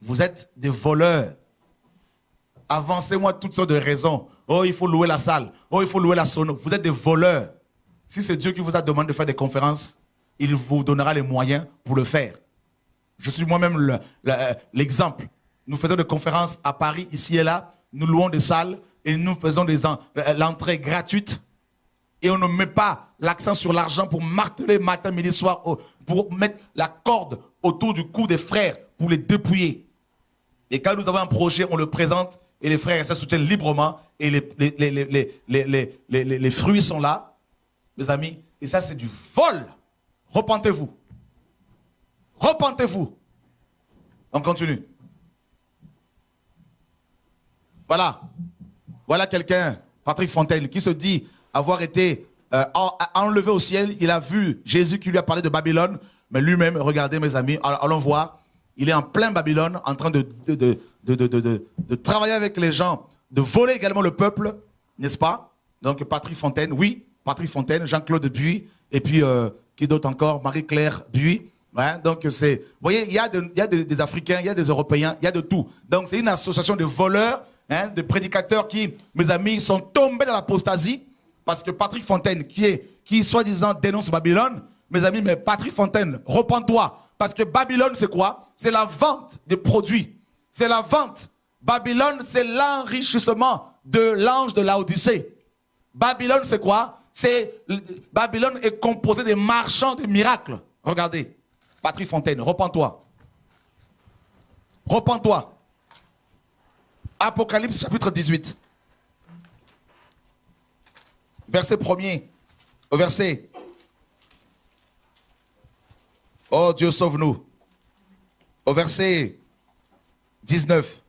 Vous êtes des voleurs. Avancez-moi toutes sortes de raisons. Oh, il faut louer la salle. Oh, il faut louer la sono. Vous êtes des voleurs. Si c'est Dieu qui vous a demandé de faire des conférences, il vous donnera les moyens pour le faire. Je suis moi-même l'exemple. Nous faisons des conférences à Paris, ici et là. Nous louons des salles et nous faisons l'entrée gratuite. Et on ne met pas l'accent sur l'argent pour marteler matin, midi, soir, pour mettre la corde autour du cou des frères, pour les dépouiller. Et quand nous avons un projet, on le présente et les frères se soutiennent librement et les fruits sont là, mes amis. Et ça, c'est du vol. Repentez-vous. Repentez-vous. On continue. Voilà. Voilà quelqu'un, Patrick Fontaine, qui se dit avoir été enlevé au ciel. Il a vu Jésus qui lui a parlé de Babylone. Mais lui-même, regardez mes amis, allons voir. Il est en plein Babylone, en train de travailler avec les gens, de voler également le peuple, n'est-ce pas? Donc Patrick Fontaine, oui, Patrick Fontaine, Jean-Claude Buis, et puis qui d'autre encore? Marie-Claire Buis. Ouais, donc c'est, vous voyez, il y a des Africains, il y a des Européens, il y a de tout. Donc c'est une association de voleurs, de prédicateurs qui, mes amis, sont tombés dans l'apostasie, parce que Patrick Fontaine, qui soi-disant dénonce Babylone, mes amis, mais Patrick Fontaine, repens-toi. Parce que Babylone, c'est quoi? C'est la vente des produits. C'est la vente. Babylone, c'est l'enrichissement de l'ange de Laodicée. Babylone, c'est quoi? Babylone est composée des marchands de miracles. Regardez, Patrick Fontaine, repens-toi. Repens-toi. Apocalypse chapitre 18. Verset 1er. Verset. Oh Dieu, sauve-nous. Au verset 19.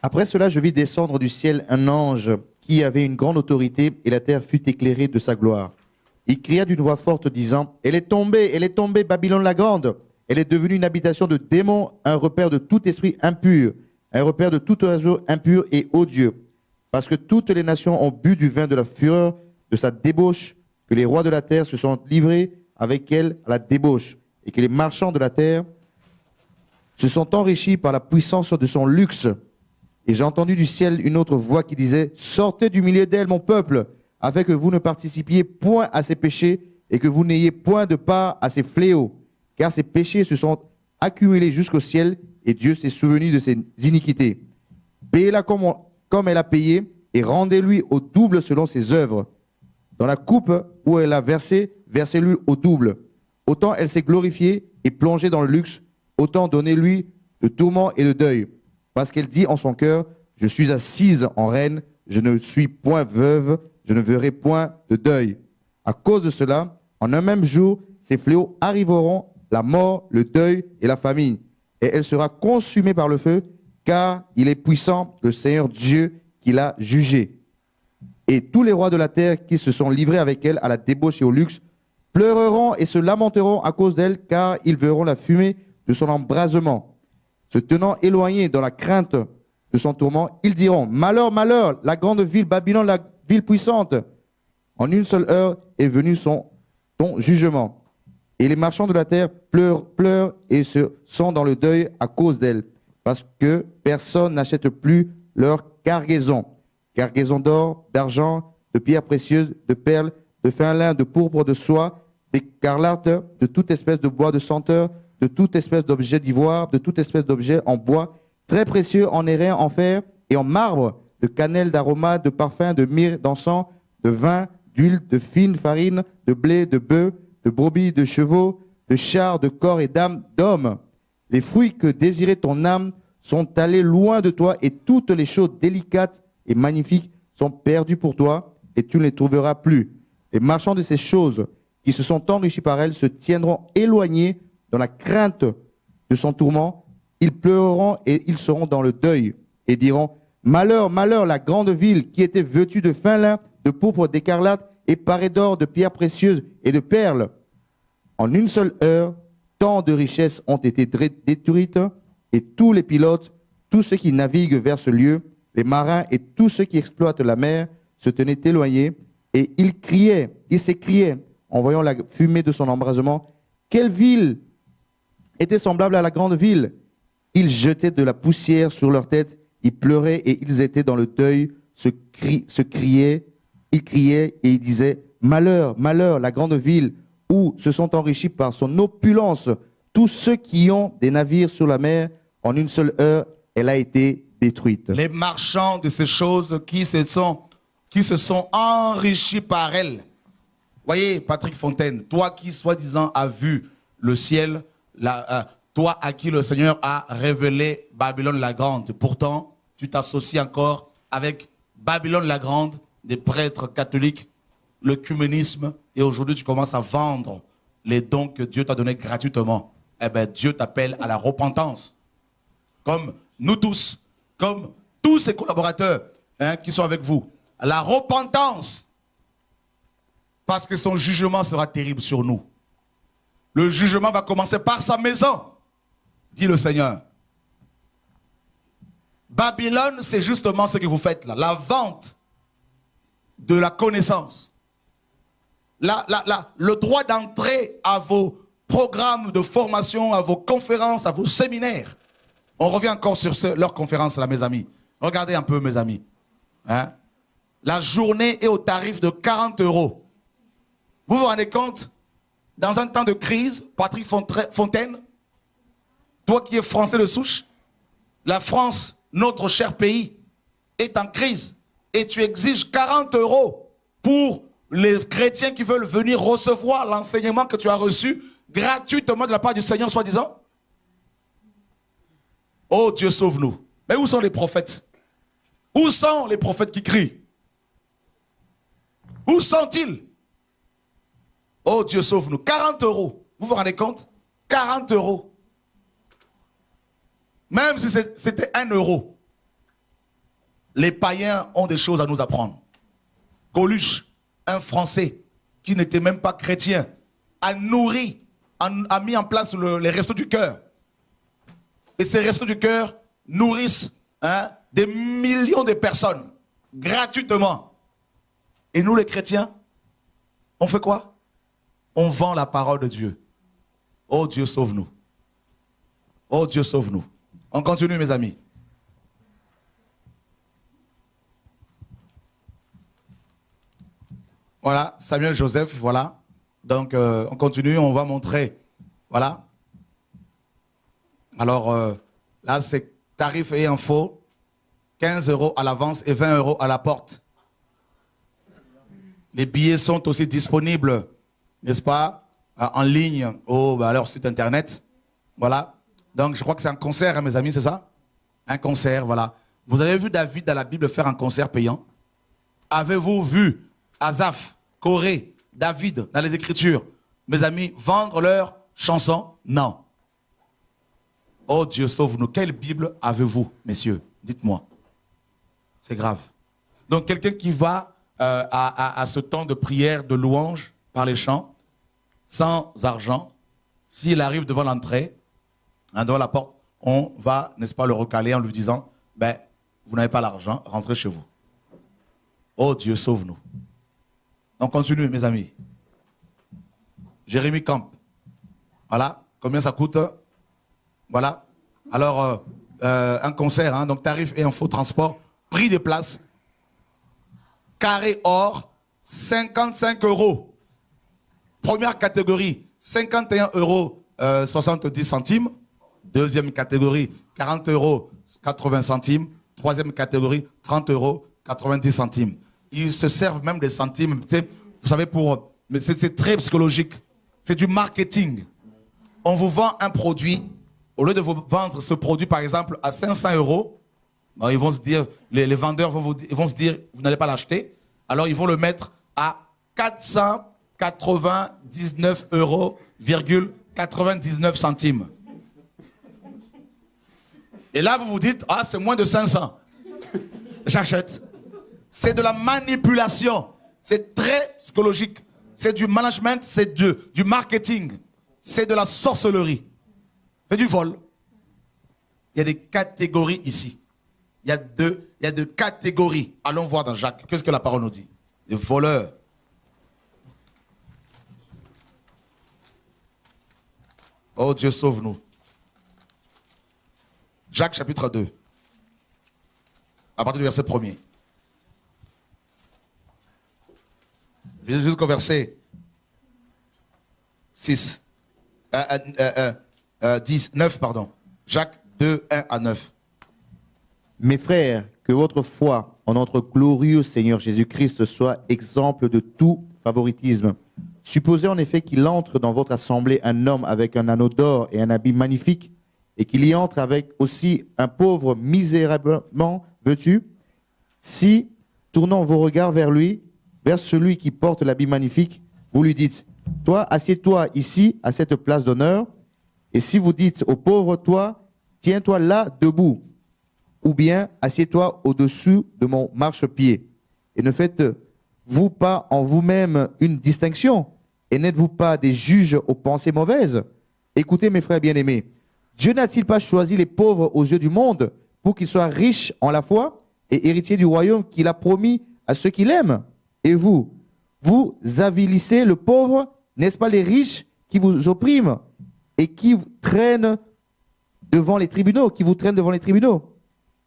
Après cela, je vis descendre du ciel un ange qui avait une grande autorité, et la terre fut éclairée de sa gloire. Il cria d'une voix forte, disant, elle est tombée, Babylone la grande. Elle est devenue une habitation de démons, un repère de tout esprit impur, un repère de tout oiseau impur et odieux. Parce que toutes les nations ont bu du vin de la fureur de sa débauche, que les rois de la terre se sont livrés avec elle à la débauche, et que les marchands de la terre se sont enrichis par la puissance de son luxe. Et j'ai entendu du ciel une autre voix qui disait, sortez du milieu d'elle, mon peuple, afin que vous ne participiez point à ses péchés et que vous n'ayez point de part à ses fléaux, car ses péchés se sont accumulés jusqu'au ciel et Dieu s'est souvenu de ses iniquités. Payez-la comme elle a payé et rendez-lui au double selon ses œuvres. Dans la coupe où elle a versé, versez-lui au double. Autant elle s'est glorifiée et plongée dans le luxe, autant donnez-lui de tourments et de deuil. Parce qu'elle dit en son cœur, je suis assise en reine, je ne suis point veuve, je ne verrai point de deuil. À cause de cela, en un même jour, ces fléaux arriveront, la mort, le deuil et la famine. Et elle sera consumée par le feu, car il est puissant, le Seigneur Dieu, qui l'a jugée. Et tous les rois de la terre qui se sont livrés avec elle à la débauche et au luxe, pleureront et se lamenteront à cause d'elle, car ils verront la fumée de son embrasement. Se tenant éloignés dans la crainte de son tourment, ils diront, malheur, malheur, la grande ville, Babylone, la ville puissante. En une seule heure est venu ton jugement. Et les marchands de la terre pleurent et sont dans le deuil à cause d'elle, parce que personne n'achète plus leur cargaison d'or, d'argent, de pierres précieuses, de perles, de fin lin, de pourpre, de soie, d'écarlate, de toute espèce de bois de senteur, de toute espèce d'objet d'ivoire, de toute espèce d'objet en bois, très précieux, en airain, en fer et en marbre, de cannelle, d'aromates, de parfums, de myrrhe, d'encens, de vin, d'huile, de fine farine, de blé, de bœufs, de brebis, de chevaux, de chars, de corps et d'âmes d'hommes. Les fruits que désirait ton âme sont allés loin de toi, et toutes les choses délicates et magnifiques sont perdues pour toi, et tu ne les trouveras plus. Les marchands de ces choses qui se sont enrichis par elles se tiendront éloignés dans la crainte de son tourment. Ils pleureront et ils seront dans le deuil et diront, malheur, malheur, la grande ville qui était vêtue de fin lin, de pourpre, d'écarlate et parée d'or, de pierres précieuses et de perles. En une seule heure, tant de richesses ont été détruites, et tous les pilotes, tous ceux qui naviguent vers ce lieu, les marins et tous ceux qui exploitent la mer se tenaient éloignés, et ils s'écriaient en voyant la fumée de son embrasement, quelle ville était semblable à la grande ville? Ils jetaient de la poussière sur leur tête, ils pleuraient et ils étaient dans le deuil, ils criaient et ils disaient, malheur, malheur, la grande ville où se sont enrichis par son opulence tous ceux qui ont des navires sur la mer. En une seule heure, elle a été détruite. Les marchands de ces choses qui se sont enrichis par elle. Voyez, Patrick Fontaine, toi qui soi-disant as vu le ciel, toi à qui le Seigneur a révélé Babylone la Grande. Pourtant, tu t'associes encore avec Babylone la Grande, des prêtres catholiques, le communisme, et aujourd'hui tu commences à vendre les dons que Dieu t'a donnés gratuitement. Eh bien, Dieu t'appelle à la repentance. Comme nous tous, comme tous ces collaborateurs qui sont avec vous. À la repentance. Parce que son jugement sera terrible sur nous. Le jugement va commencer par sa maison, dit le Seigneur. Babylone, c'est justement ce que vous faites là, la vente de la connaissance. Le droit d'entrer à vos programmes de formation, à vos conférences, à vos séminaires. On revient encore sur leurs conférences là, mes amis. Regardez un peu, mes amis. Hein? La journée est au tarif de 40 €. Vous vous rendez compte? Dans un temps de crise, Patrick Fontaine, toi qui es français de souche, la France, notre cher pays, est en crise. et tu exiges 40 € pour les chrétiens qui veulent venir recevoir l'enseignement que tu as reçu gratuitement de la part du Seigneur, soi-disant. Oh Dieu, sauve-nous. Mais où sont les prophètes? Où sont les prophètes qui crient? Où sont-ils? Oh Dieu, sauve-nous. 40 €. Vous vous rendez compte? 40 €. Même si c'était 1 €. Les païens ont des choses à nous apprendre. Coluche, un Français qui n'était même pas chrétien, a nourri, a mis en place les restos du cœur. Et ces restos du cœur nourrissent des millions de personnes gratuitement. Et nous les chrétiens, on fait quoi? On vend la parole de Dieu. Oh Dieu, sauve-nous. Oh Dieu, sauve-nous. On continue, mes amis. Voilà, Samuel Joseph, voilà. Donc, on continue, on va montrer. Voilà. Alors, là, c'est tarif et info. 15 € à l'avance et 20 € à la porte. Les billets sont aussi disponibles, n'est-ce pas, en ligne à leur site internet. Voilà. Donc, je crois que c'est un concert, hein, mes amis, c'est ça? Un concert, voilà. Vous avez vu David dans la Bible faire un concert payant? Avez-vous vu Asaph, Corée, David dans les Écritures, mes amis, vendre leurs chansons? Non. Oh Dieu, sauve-nous. Quelle Bible avez-vous, messieurs? Dites-moi. C'est grave. Donc, quelqu'un qui va à ce temps de prière, de louange par les chants, sans argent, s'il arrive devant l'entrée, devant la porte, on va, n'est-ce pas, le recaler en lui disant, ben, vous n'avez pas l'argent, rentrez chez vous. Oh Dieu, sauve-nous. On continue, mes amis. Jérémy Camp. Voilà. Combien ça coûte? Voilà. Alors, un concert, hein, donc tarif et info transport, prix des places, carré or, 55 €. Première catégorie, 51 € 70 centimes. Deuxième catégorie, 40 € 80 centimes. Troisième catégorie, 30 € 90 centimes. Ils se servent même des centimes, tu sais, vous savez, mais c'est très psychologique. C'est du marketing. On vous vend un produit, au lieu de vous vendre ce produit, par exemple, à 500 €, ben, ils vont se dire, les vendeurs ils vont se dire, vous n'allez pas l'acheter. Alors, ils vont le mettre à 499 €,99 centimes. Et là, vous vous dites, ah, c'est moins de 500. J'achète. C'est de la manipulation. C'est très psychologique. C'est du management, c'est du marketing. C'est de la sorcellerie. C'est du vol. Il y a des catégories ici. Il y a deux catégories. Allons voir dans Jacques. Qu'est-ce que la parole nous dit? Des voleurs. Oh Dieu, sauve-nous. Jacques chapitre 2. À partir du verset 1er. Jusqu'au verset 6. 9, pardon. Jacques 2, 1 à 9. Mes frères, que votre foi en notre glorieux Seigneur Jésus-Christ soit exemple de tout favoritisme. Supposez en effet qu'il entre dans votre assemblée un homme avec un anneau d'or et un habit magnifique, et qu'il y entre avec aussi un pauvre misérablement vêtu. Si, tournant vos regards vers lui, vers celui qui porte l'habit magnifique, vous lui dites, toi, assieds-toi ici, à cette place d'honneur, et si vous dites au pauvre, toi, tiens-toi là, debout, ou bien assieds-toi au-dessus de mon marchepied, et ne faites-vous pas en vous-même une distinction, et n'êtes-vous pas des juges aux pensées mauvaises? Écoutez, mes frères bien-aimés, Dieu n'a-t-il pas choisi les pauvres aux yeux du monde pour qu'ils soient riches en la foi et héritiers du royaume qu'il a promis à ceux qui l'aiment? Et vous, vous avilissez le pauvre, n'est-ce pas les riches qui vous oppriment et qui vous traînent devant les tribunaux,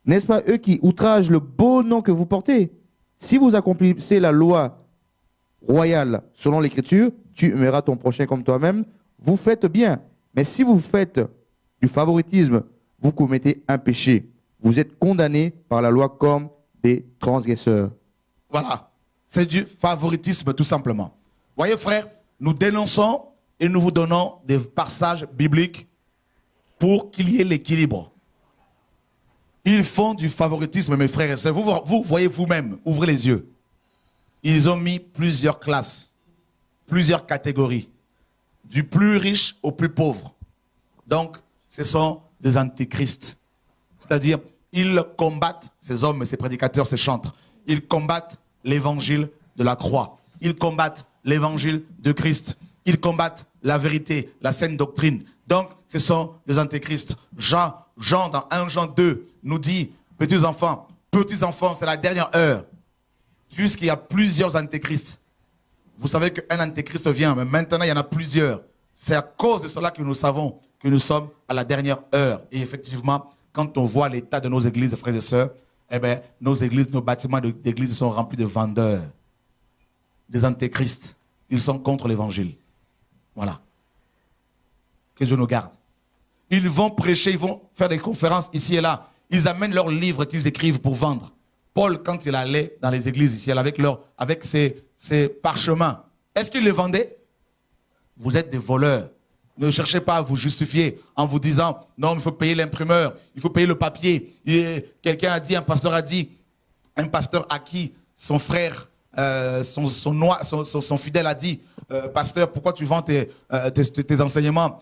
N'est-ce pas eux qui outragent le beau nom que vous portez? Si vous accomplissez la loi royale selon l'Écriture, tu aimeras ton prochain comme toi-même, vous faites bien. Mais si vous faites du favoritisme, vous commettez un péché. Vous êtes condamnés par la loi comme des transgresseurs. Voilà. C'est du favoritisme, tout simplement. Voyez, frères, nous dénonçons et nous vous donnons des passages bibliques pour qu'il y ait l'équilibre. Ils font du favoritisme, mes frères et sœurs. Vous voyez vous-même, ouvrez les yeux. Ils ont mis plusieurs classes, plusieurs catégories, du plus riche au plus pauvre. Donc, ce sont des antichrists. C'est-à-dire, ils combattent, ces hommes, ces prédicateurs, ces chantres, ils combattent l'évangile de la croix. Ils combattent l'évangile de Christ. Ils combattent la vérité, la saine doctrine. Donc, ce sont des antichrists. Jean, dans 1 Jean 2, nous dit, petits enfants, c'est la dernière heure. Puisqu'il y a plusieurs antichrists. Vous savez qu'un antéchrist vient, mais maintenant il y en a plusieurs. C'est à cause de cela que nous savons que nous sommes à la dernière heure. Et effectivement, quand on voit l'état de nos églises, frères et sœurs, eh bien, nos églises, nos bâtiments d'église sont remplis de vendeurs, des antéchrists. Ils sont contre l'évangile. Voilà. Que Dieu nous garde. Ils vont prêcher, ils vont faire des conférences ici et là. Ils amènent leurs livres qu'ils écrivent pour vendre. Paul, quand il allait dans les églises ici, avec ses parchemins, est-ce qu'il les vendait? Vous êtes des voleurs. Ne cherchez pas à vous justifier en vous disant, non, il faut payer l'imprimeur, il faut payer le papier. Quelqu'un a dit, un pasteur à qui son frère, son fidèle a dit, pasteur, pourquoi tu vends tes enseignements,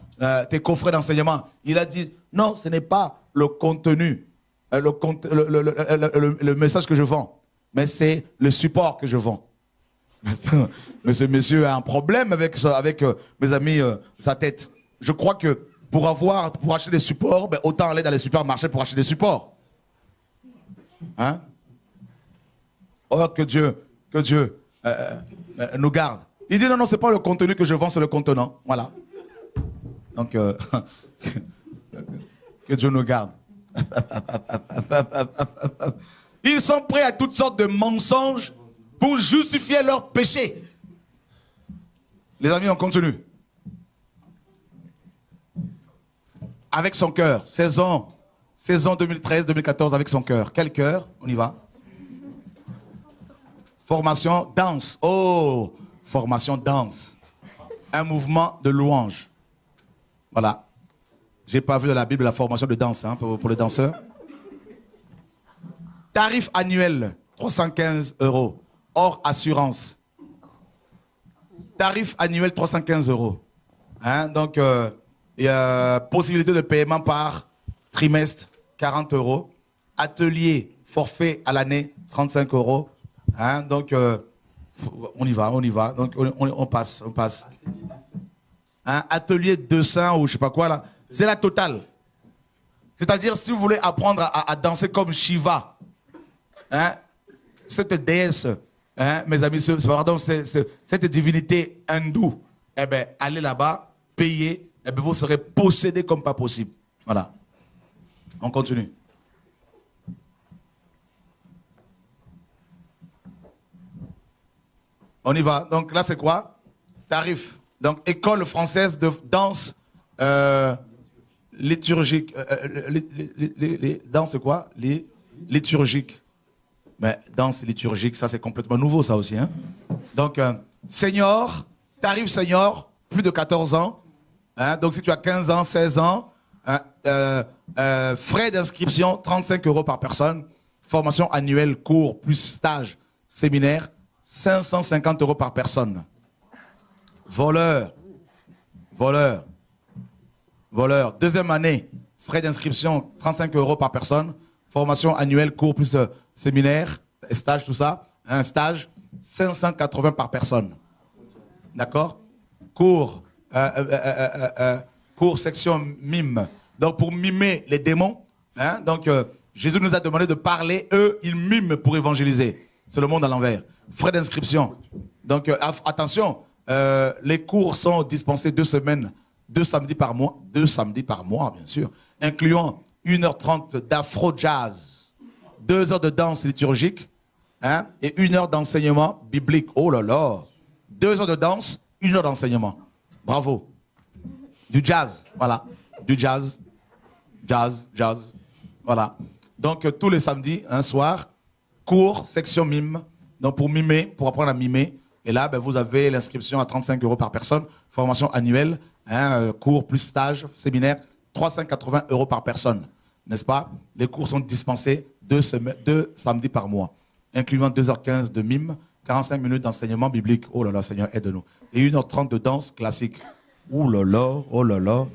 tes coffrets d'enseignement? Il a dit, non, ce n'est pas le contenu, le message que je vends, mais c'est le support que je vends. Mais ce monsieur a un problème avec mes amis, sa tête. Je crois que pour acheter des supports, ben, autant aller dans les supermarchés pour acheter des supports. Hein? Oh, que Dieu nous garde. Il dit non, c'est pas le contenu que je vends, c'est le contenant. Voilà. Donc, que Dieu nous garde. Ils sont prêts à toutes sortes de mensonges pour justifier leur péché. Les amis, on continue. Avec son cœur. Saison 2013-2014 avec son cœur. Quel cœur? On y va. Formation danse. Oh, formation danse. Un mouvement de louange. Voilà. J'ai pas vu dans la Bible la formation de danse hein, pour les danseurs. Tarif annuel, 315 €. Hors assurance. Tarif annuel, 315 €. Hein, donc, il y a possibilité de paiement par trimestre, 40 €. Atelier, forfait à l'année, 35 €. Hein, donc, on y va. Donc, on passe. Hein, atelier de dessin ou je sais pas quoi, là. C'est la totale. C'est-à-dire, si vous voulez apprendre à danser comme Shiva, hein, cette déesse, hein, mes amis, cette divinité hindoue, eh bien, allez là-bas, payez, eh bien, vous serez possédés comme pas possible. Voilà. On continue. On y va. Donc là, c'est quoi? Tarif. Donc, école française de danse liturgique. Danse quoi? Liturgique. Mais danse liturgique, ça c'est complètement nouveau ça aussi. Hein? Donc, senior, tarif senior, plus de 14 ans. Hein? Donc si tu as 15 ans, 16 ans, frais d'inscription, 35 € par personne. Formation annuelle, cours, plus stage, séminaire, 550 € par personne. Voleur. Deuxième année, frais d'inscription, 35 € par personne. Formation annuelle, cours plus séminaire, stage, tout ça. Un stage, 580 par personne. D'accord? Cours section mime. Donc pour mimer les démons, hein, donc Jésus nous a demandé de parler, eux, ils miment pour évangéliser. C'est le monde à l'envers. Frais d'inscription. Donc attention, les cours sont dispensés 2 semaines, 2 samedis par mois, bien sûr, incluant 1h30 d'afro-jazz, 2 heures de danse liturgique, hein, et 1 heure d'enseignement biblique. Oh là là! 2 heures de danse, 1 heure d'enseignement. Bravo. Du jazz, voilà. Du jazz. Jazz. Voilà. Donc tous les samedis, un soir, cours, section mime. Donc pour mimer, pour apprendre à mimer. Et là, ben, vous avez l'inscription à 35 € par personne. Formation annuelle, hein, cours plus stage, séminaire, 380 € par personne. N'est-ce pas? Les cours sont dispensés deux samedis par mois, incluant 2h15 de mime, 45 minutes d'enseignement biblique. Oh là là, Seigneur, aide-nous. Et 1h30 de danse classique. Oh là là, oh là là.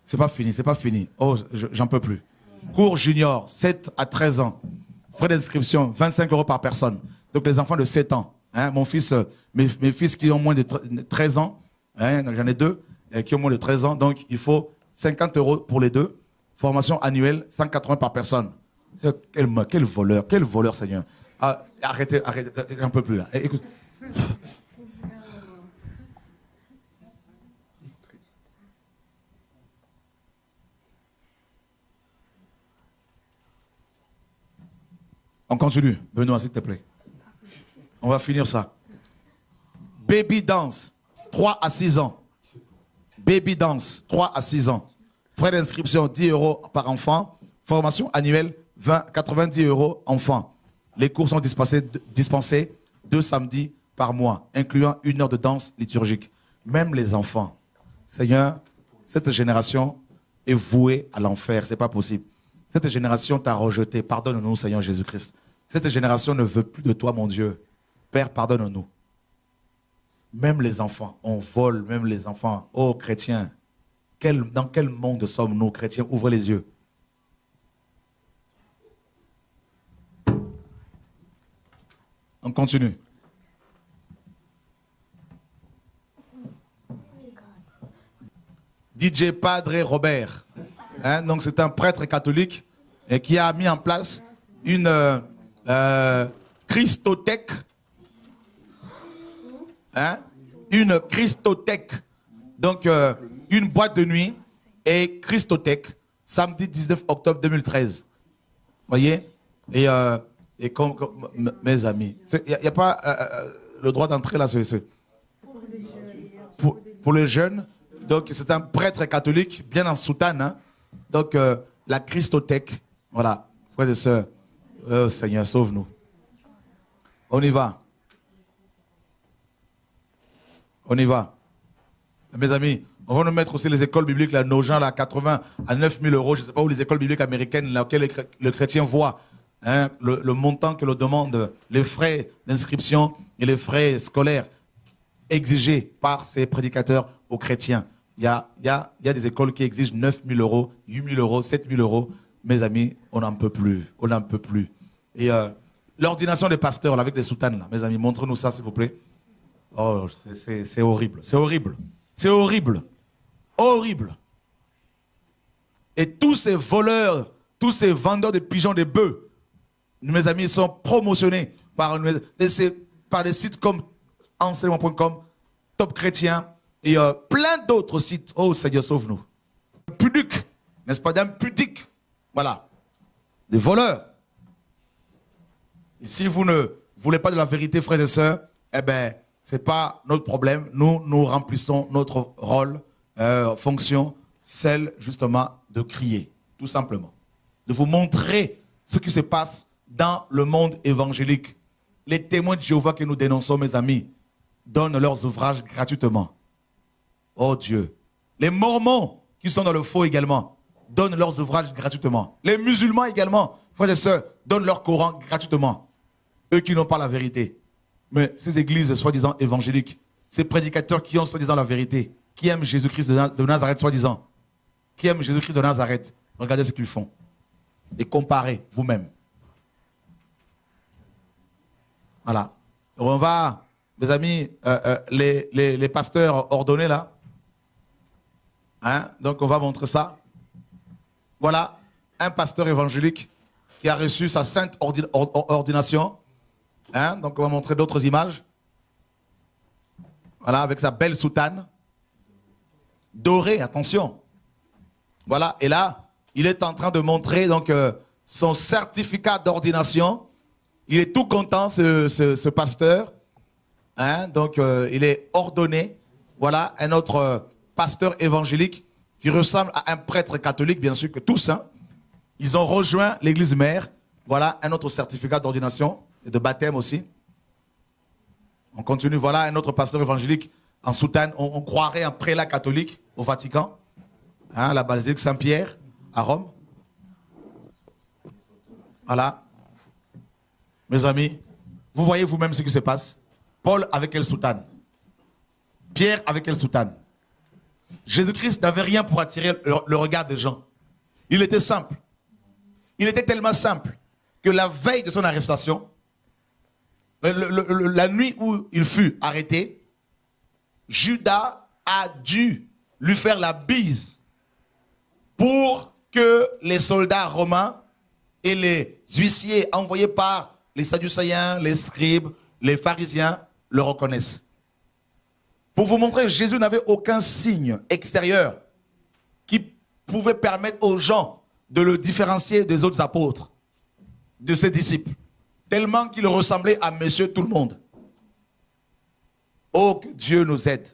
C'est pas fini, c'est pas fini. Oh, j'en peux plus. Cours junior, 7 à 13 ans. Frais d'inscription, 25 € par personne. Donc les enfants de 7 ans. Hein, mon fils, mes fils qui ont moins de 13 ans, hein, j'en ai 2, qui ont moins de 13 ans, donc il faut 50 € pour les deux. Formation annuelle, 180 par personne. Quel voleur, Seigneur. Ah, arrêtez, j'en peux plus là. Écoute. On continue. Benoît, s'il te plaît. On va finir ça. Baby dance, 3 à 6 ans. Baby dance, 3 à 6 ans. Frais d'inscription, 10 € par enfant. Formation annuelle, 90 € enfant. Les cours sont dispensés 2 samedis par mois, incluant 1 heure de danse liturgique. Même les enfants. Seigneur, cette génération est vouée à l'enfer. Ce n'est pas possible. Cette génération t'a rejeté. Pardonne-nous, Seigneur Jésus-Christ. Cette génération ne veut plus de toi, mon Dieu. Père, pardonne-nous. Même les enfants, on vole, même les enfants. Oh, chrétiens, dans quel monde sommes-nous, chrétiens? Ouvrez les yeux. On continue. DJ Padre Robert. Hein, donc c'est un prêtre catholique et qui a mis en place une Christothèque. Hein, une Christothèque. Donc une boîte de nuit et Christothèque. Samedi 19 octobre 2013. Voyez? Et comme mes amis, il n'y a pas le droit d'entrer là. Pour les jeunes. Donc c'est un prêtre catholique, bien en soutane. Hein? Donc, la Christothèque, voilà, frères et sœurs, oh, Seigneur, sauve-nous. On y va. On y va. Mes amis, on va nous mettre aussi les écoles bibliques, là, nos gens, là, 80 à 9 000 €, je ne sais pas où les écoles bibliques américaines, là, auxquelles le chrétien voit hein, le montant que l'on demande, les frais d'inscription et les frais scolaires exigés par ces prédicateurs aux chrétiens. Il y a des écoles qui exigent 9 000 €, 8 000 €, 7 000 €. Mes amis, on n'en peut plus. On n'en peut plus. Et l'ordination des pasteurs, là, avec les soutanes, là, mes amis, montrez-nous ça, s'il vous plaît. Oh, c'est horrible. C'est horrible. C'est horrible. Horrible. Et tous ces voleurs, tous ces vendeurs de pigeons, des bœufs, mes amis, sont promotionnés par des sites comme enseignement.com, Top Chrétien, et plein d'autres sites. Oh Seigneur, sauve-nous. Pudique, n'est-ce pas? D'impudiques. Voilà. Des voleurs. Et si vous ne voulez pas de la vérité, frères et sœurs, eh bien, ce n'est pas notre problème. Nous remplissons notre rôle, fonction, celle justement de crier, tout simplement. De vous montrer ce qui se passe dans le monde évangélique. Les témoins de Jéhovah que nous dénonçons, mes amis, donnent leurs ouvrages gratuitement. Oh Dieu. Les Mormons qui sont dans le faux également donnent leurs ouvrages gratuitement. Les musulmans également, frères et sœurs, donnent leur Coran gratuitement. Eux qui n'ont pas la vérité. Mais ces églises soi-disant évangéliques, ces prédicateurs qui ont soi-disant la vérité, qui aiment Jésus-Christ de Nazareth soi-disant, qui aiment Jésus-Christ de Nazareth, regardez ce qu'ils font. Et comparez vous-même. Voilà. On va, mes amis, les pasteurs ordonnés là, hein? Donc on va montrer ça. Voilà, un pasteur évangélique qui a reçu sa sainte ordination. Hein? Donc on va montrer d'autres images. Voilà, avec sa belle soutane. Dorée, attention. Voilà, et là, il est en train de montrer donc, son certificat d'ordination. Il est tout content, ce pasteur. Hein? Donc il est ordonné. Voilà, un autre pasteur évangélique qui ressemble à un prêtre catholique, bien sûr que tous. Hein? Ils ont rejoint l'église mère. Voilà un autre certificat d'ordination et de baptême aussi. On continue. Voilà un autre pasteur évangélique en soutane. On croirait un prélat catholique au Vatican. Hein, la basilique Saint-Pierre à Rome. Voilà. Mes amis, vous voyez vous-même ce qui se passe. Paul avec quelle soutane? Pierre avec quelle soutane? Jésus-Christ n'avait rien pour attirer le regard des gens. Il était simple. Il était tellement simple que la veille de son arrestation, la nuit où il fut arrêté, Judas a dû lui faire la bise pour que les soldats romains et les huissiers envoyés par les Sadducéens, les scribes, les pharisiens le reconnaissent. Pour vous montrer que Jésus n'avait aucun signe extérieur qui pouvait permettre aux gens de le différencier des autres apôtres, de ses disciples, tellement qu'il ressemblait à Monsieur Tout-le-Monde. Oh, que Dieu nous aide.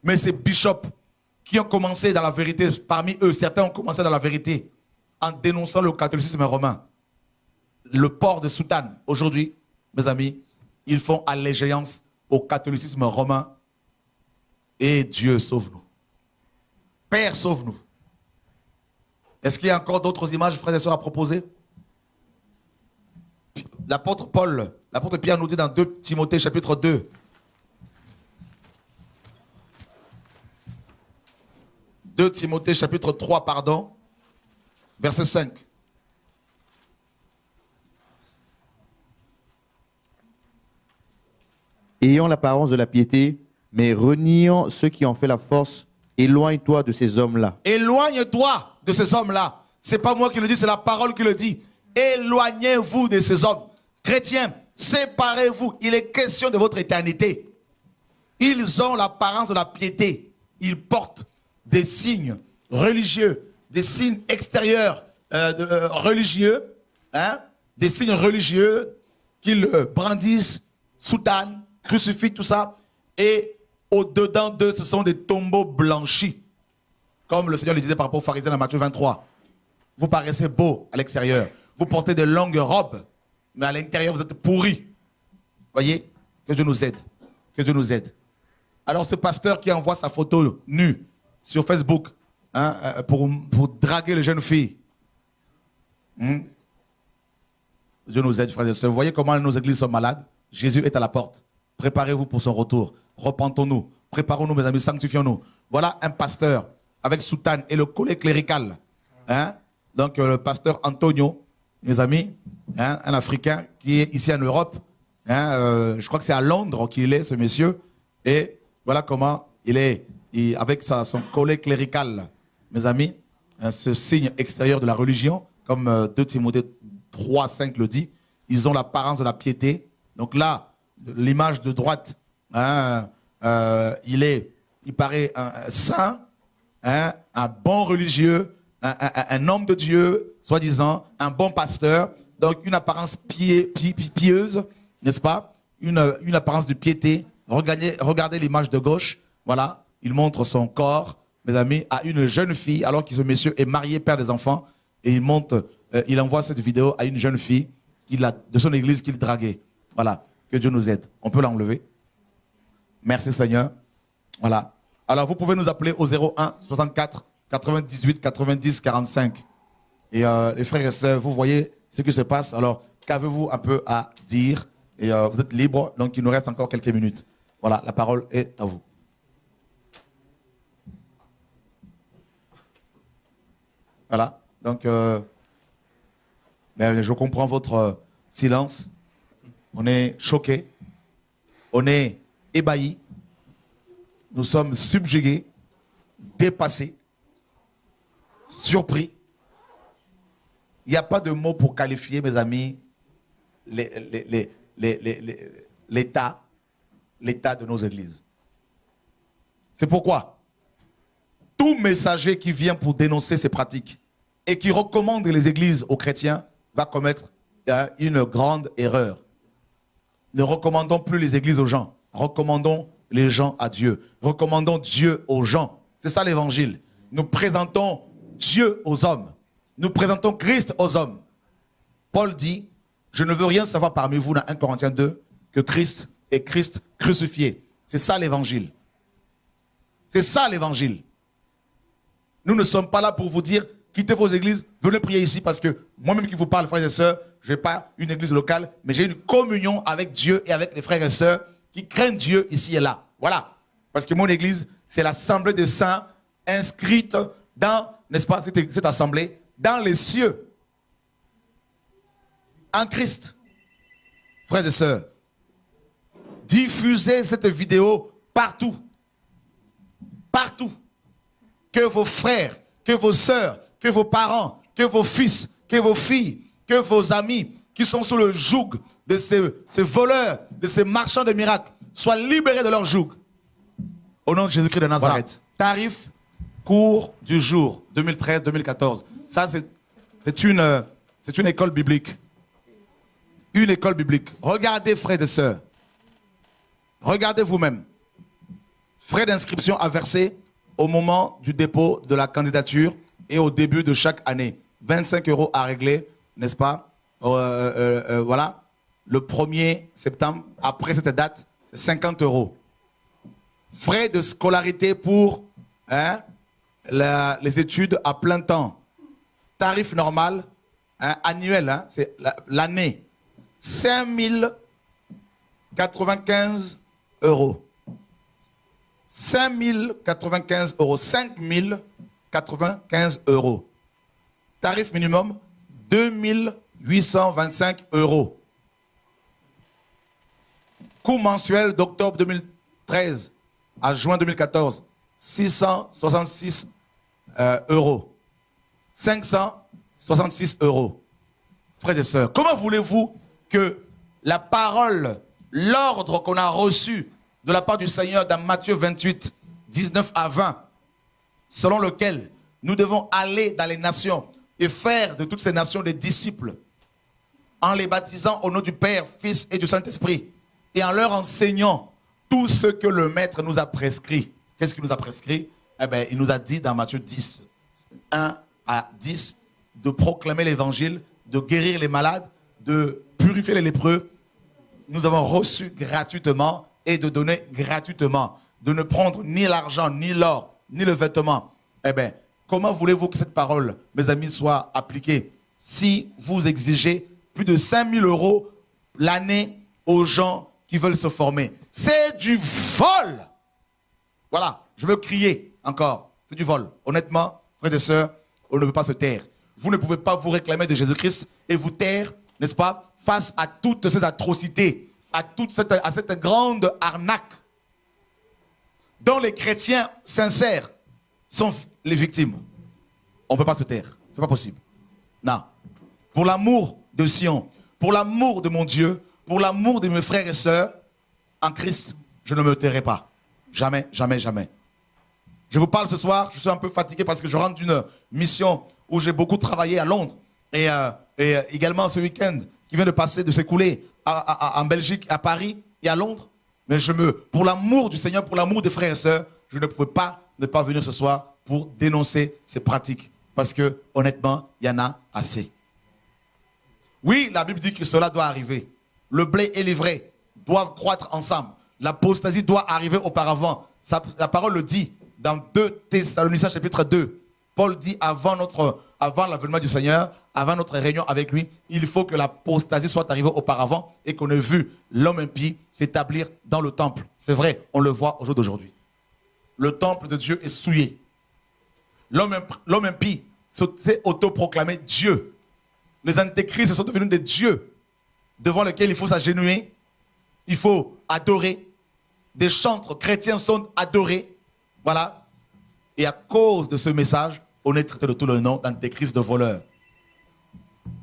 Mais ces bishops qui ont commencé dans la vérité, parmi eux, certains ont commencé dans la vérité en dénonçant le catholicisme romain. Le port de soutane, aujourd'hui, mes amis, ils font allégeance au catholicisme romain. Et Dieu sauve-nous. Père, sauve-nous. Est-ce qu'il y a encore d'autres images, frères et sœurs, à proposer? L'apôtre Paul, l'apôtre Pierre nous dit dans 2 Timothée chapitre 2. 2 Timothée chapitre 3, pardon, verset 5. Ayant l'apparence de la piété, mais reniant ceux qui en fait la force, éloigne-toi de ces hommes-là. Éloigne-toi de ces hommes-là. Ce n'est pas moi qui le dis, c'est la parole qui le dit. Éloignez-vous de ces hommes. Chrétiens, séparez-vous. Il est question de votre éternité. Ils ont l'apparence de la piété. Ils portent des signes religieux, des signes extérieurs religieux, hein, des signes religieux qu'ils brandissent, soutane, crucifix, tout ça. Et au-dedans d'eux, ce sont des tombeaux blanchis. Comme le Seigneur le disait par rapport aux pharisiens dans Matthieu 23. Vous paraissez beaux à l'extérieur. Vous portez de longues robes, mais à l'intérieur, vous êtes pourris. Voyez? Que Dieu nous aide. Que Dieu nous aide. Alors, ce pasteur qui envoie sa photo nue sur Facebook, hein, pour draguer les jeunes filles. Dieu nous aide, frères et sœurs. Vous voyez comment nos églises sont malades? Jésus est à la porte. Préparez-vous pour son retour. Repentons-nous. Préparons-nous, mes amis, sanctifions-nous. Voilà un pasteur avec soutane et le collet clérical. Hein? Donc, le pasteur Antonio, mes amis, hein, un Africain qui est ici en Europe. Hein, je crois que c'est à Londres qu'il est, ce monsieur. Et voilà comment il est, avec son collet clérical, mes amis, hein, ce signe extérieur de la religion, comme 2 Timothée 3, 5 le dit. Ils ont l'apparence de la piété. Donc là, l'image de droite, hein, il paraît un saint, hein, un bon religieux, un homme de Dieu, soi-disant, un bon pasteur. Donc une apparence pieuse, n'est-ce pas? Une apparence de piété. Regardez l'image de gauche. Voilà, il montre son corps, mes amis, à une jeune fille, alors que ce monsieur est marié, père des enfants. Et il envoie cette vidéo à une jeune fille de son église qu'il draguait. Voilà, que Dieu nous aide. On peut l'enlever. Merci Seigneur. Voilà. Alors vous pouvez nous appeler au 01 64 98 90 45. Et les frères et sœurs, vous voyez ce qui se passe. Alors, qu'avez-vous un peu à dire? Et vous êtes libres, donc il nous reste encore quelques minutes. Voilà, la parole est à vous. Voilà, donc je comprends votre silence. On est choqués, on est ébahis, nous sommes subjugués, dépassés, surpris. Il n'y a pas de mots pour qualifier, mes amis, l'état de nos églises. C'est pourquoi tout messager qui vient pour dénoncer ces pratiques et qui recommande les églises aux chrétiens va commettre une grande erreur. Ne recommandons plus les églises aux gens, recommandons les gens à Dieu, recommandons Dieu aux gens. C'est ça l'évangile. Nous présentons Dieu aux hommes. nous présentons Christ aux hommes. Paul dit, je ne veux rien savoir parmi vous dans 1 Corinthiens 2 que Christ est Christ crucifié. C'est ça l'évangile. C'est ça l'évangile. Nous ne sommes pas là pour vous dire, quittez vos églises, venez prier ici parce que moi-même qui vous parle, frères et sœurs, je n'ai pas une église locale, mais j'ai une communion avec Dieu et avec les frères et sœurs qui craignent Dieu ici et là. Voilà. Parce que mon église, c'est l'assemblée des saints inscrite dans, n'est-ce pas, cette assemblée, dans les cieux. En Christ. Frères et sœurs, diffusez cette vidéo partout. Partout. Que vos frères, que vos sœurs, que vos parents, que vos fils, que vos filles, que vos amis qui sont sous le joug de ces voleurs, de ces marchands de miracles, soient libérés de leur joug. Au nom de Jésus-Christ de Nazareth. Voilà. Tarif cours du jour 2013-2014. Ça, c'est une école biblique. Une école biblique. Regardez, frères et sœurs. Regardez vous-même. Frais d'inscription à verser au moment du dépôt de la candidature et au début de chaque année. 25 € à régler, n'est-ce pas? Voilà. Le 1er septembre, après cette date, c'est 50 €. Frais de scolarité pour les études à plein temps. Tarif normal, annuel, c'est l'année. 5 095 €. 5 095 €. 5 095 €. Tarif minimum, 2 825 €. Coût mensuel d'octobre 2013 à juin 2014, 666 €. 566 €. Frères et sœurs, comment voulez-vous que la parole, l'ordre qu'on a reçu de la part du Seigneur dans Matthieu 28, 19 à 20, selon lequel nous devons aller dans les nations et faire de toutes ces nations des disciples, en les baptisant au nom du Père, Fils et du Saint-Esprit, et en leur enseignant tout ce que le Maître nous a prescrit. Qu'est-ce qu'il nous a prescrit? Eh bien, il nous a dit dans Matthieu 10, 1 à 10, de proclamer l'évangile, de guérir les malades, de purifier les lépreux. Nous avons reçu gratuitement et de donner gratuitement. De ne prendre ni l'argent, ni l'or, ni le vêtement. Eh bien, comment voulez-vous que cette parole, mes amis, soit appliquée si vous exigez plus de 5 000 € l'année aux gens qui veulent se former? C'est du vol! Voilà, je veux crier encore. C'est du vol. Honnêtement, frères et sœurs, on ne peut pas se taire. Vous ne pouvez pas vous réclamer de Jésus-Christ et vous taire, n'est-ce pas, face à toutes ces atrocités, à cette grande arnaque dont les chrétiens sincères sont les victimes. On ne peut pas se taire. Ce n'est pas possible. Non. Pour l'amour de Sion, pour l'amour de mon Dieu, pour l'amour de mes frères et sœurs, en Christ, je ne me tairai pas. Jamais, jamais, jamais. Je vous parle ce soir, je suis un peu fatigué parce que je rentre d'une mission où j'ai beaucoup travaillé à Londres et également ce week-end qui vient de passer, de s'écouler en Belgique, à Paris et à Londres. Mais pour l'amour du Seigneur, pour l'amour des frères et sœurs, je ne pouvais pas ne pas venir ce soir pour dénoncer ces pratiques. Parce que, honnêtement, il y en a assez. Oui, la Bible dit que cela doit arriver. Le blé et l'ivraie doivent croître ensemble. L'apostasie doit arriver auparavant. La parole le dit dans 2 Thessaloniciens chapitre 2. Paul dit avant l'avènement du Seigneur, avant notre réunion avec lui, il faut que l'apostasie soit arrivée auparavant et qu'on ait vu l'homme impie s'établir dans le temple. C'est vrai, on le voit au jour d'aujourd'hui. Le temple de Dieu est souillé. L'homme impie s'est autoproclamé Dieu. Les antéchrists sont devenus des dieux devant lesquels il faut s'agenouiller, il faut adorer. Des chantres chrétiens sont adorés. Voilà. Et à cause de ce message, on est traité de tout le nom d'antéchrist, de voleurs.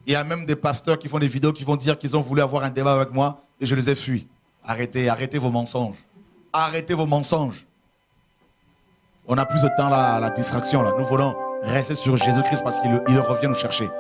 Il y a même des pasteurs qui font des vidéos qui vont dire qu'ils ont voulu avoir un débat avec moi et je les ai fuis. Arrêtez, arrêtez vos mensonges. Arrêtez vos mensonges. On n'a plus de temps à la distraction. Là. Nous voulons rester sur Jésus-Christ parce qu'il revient nous chercher.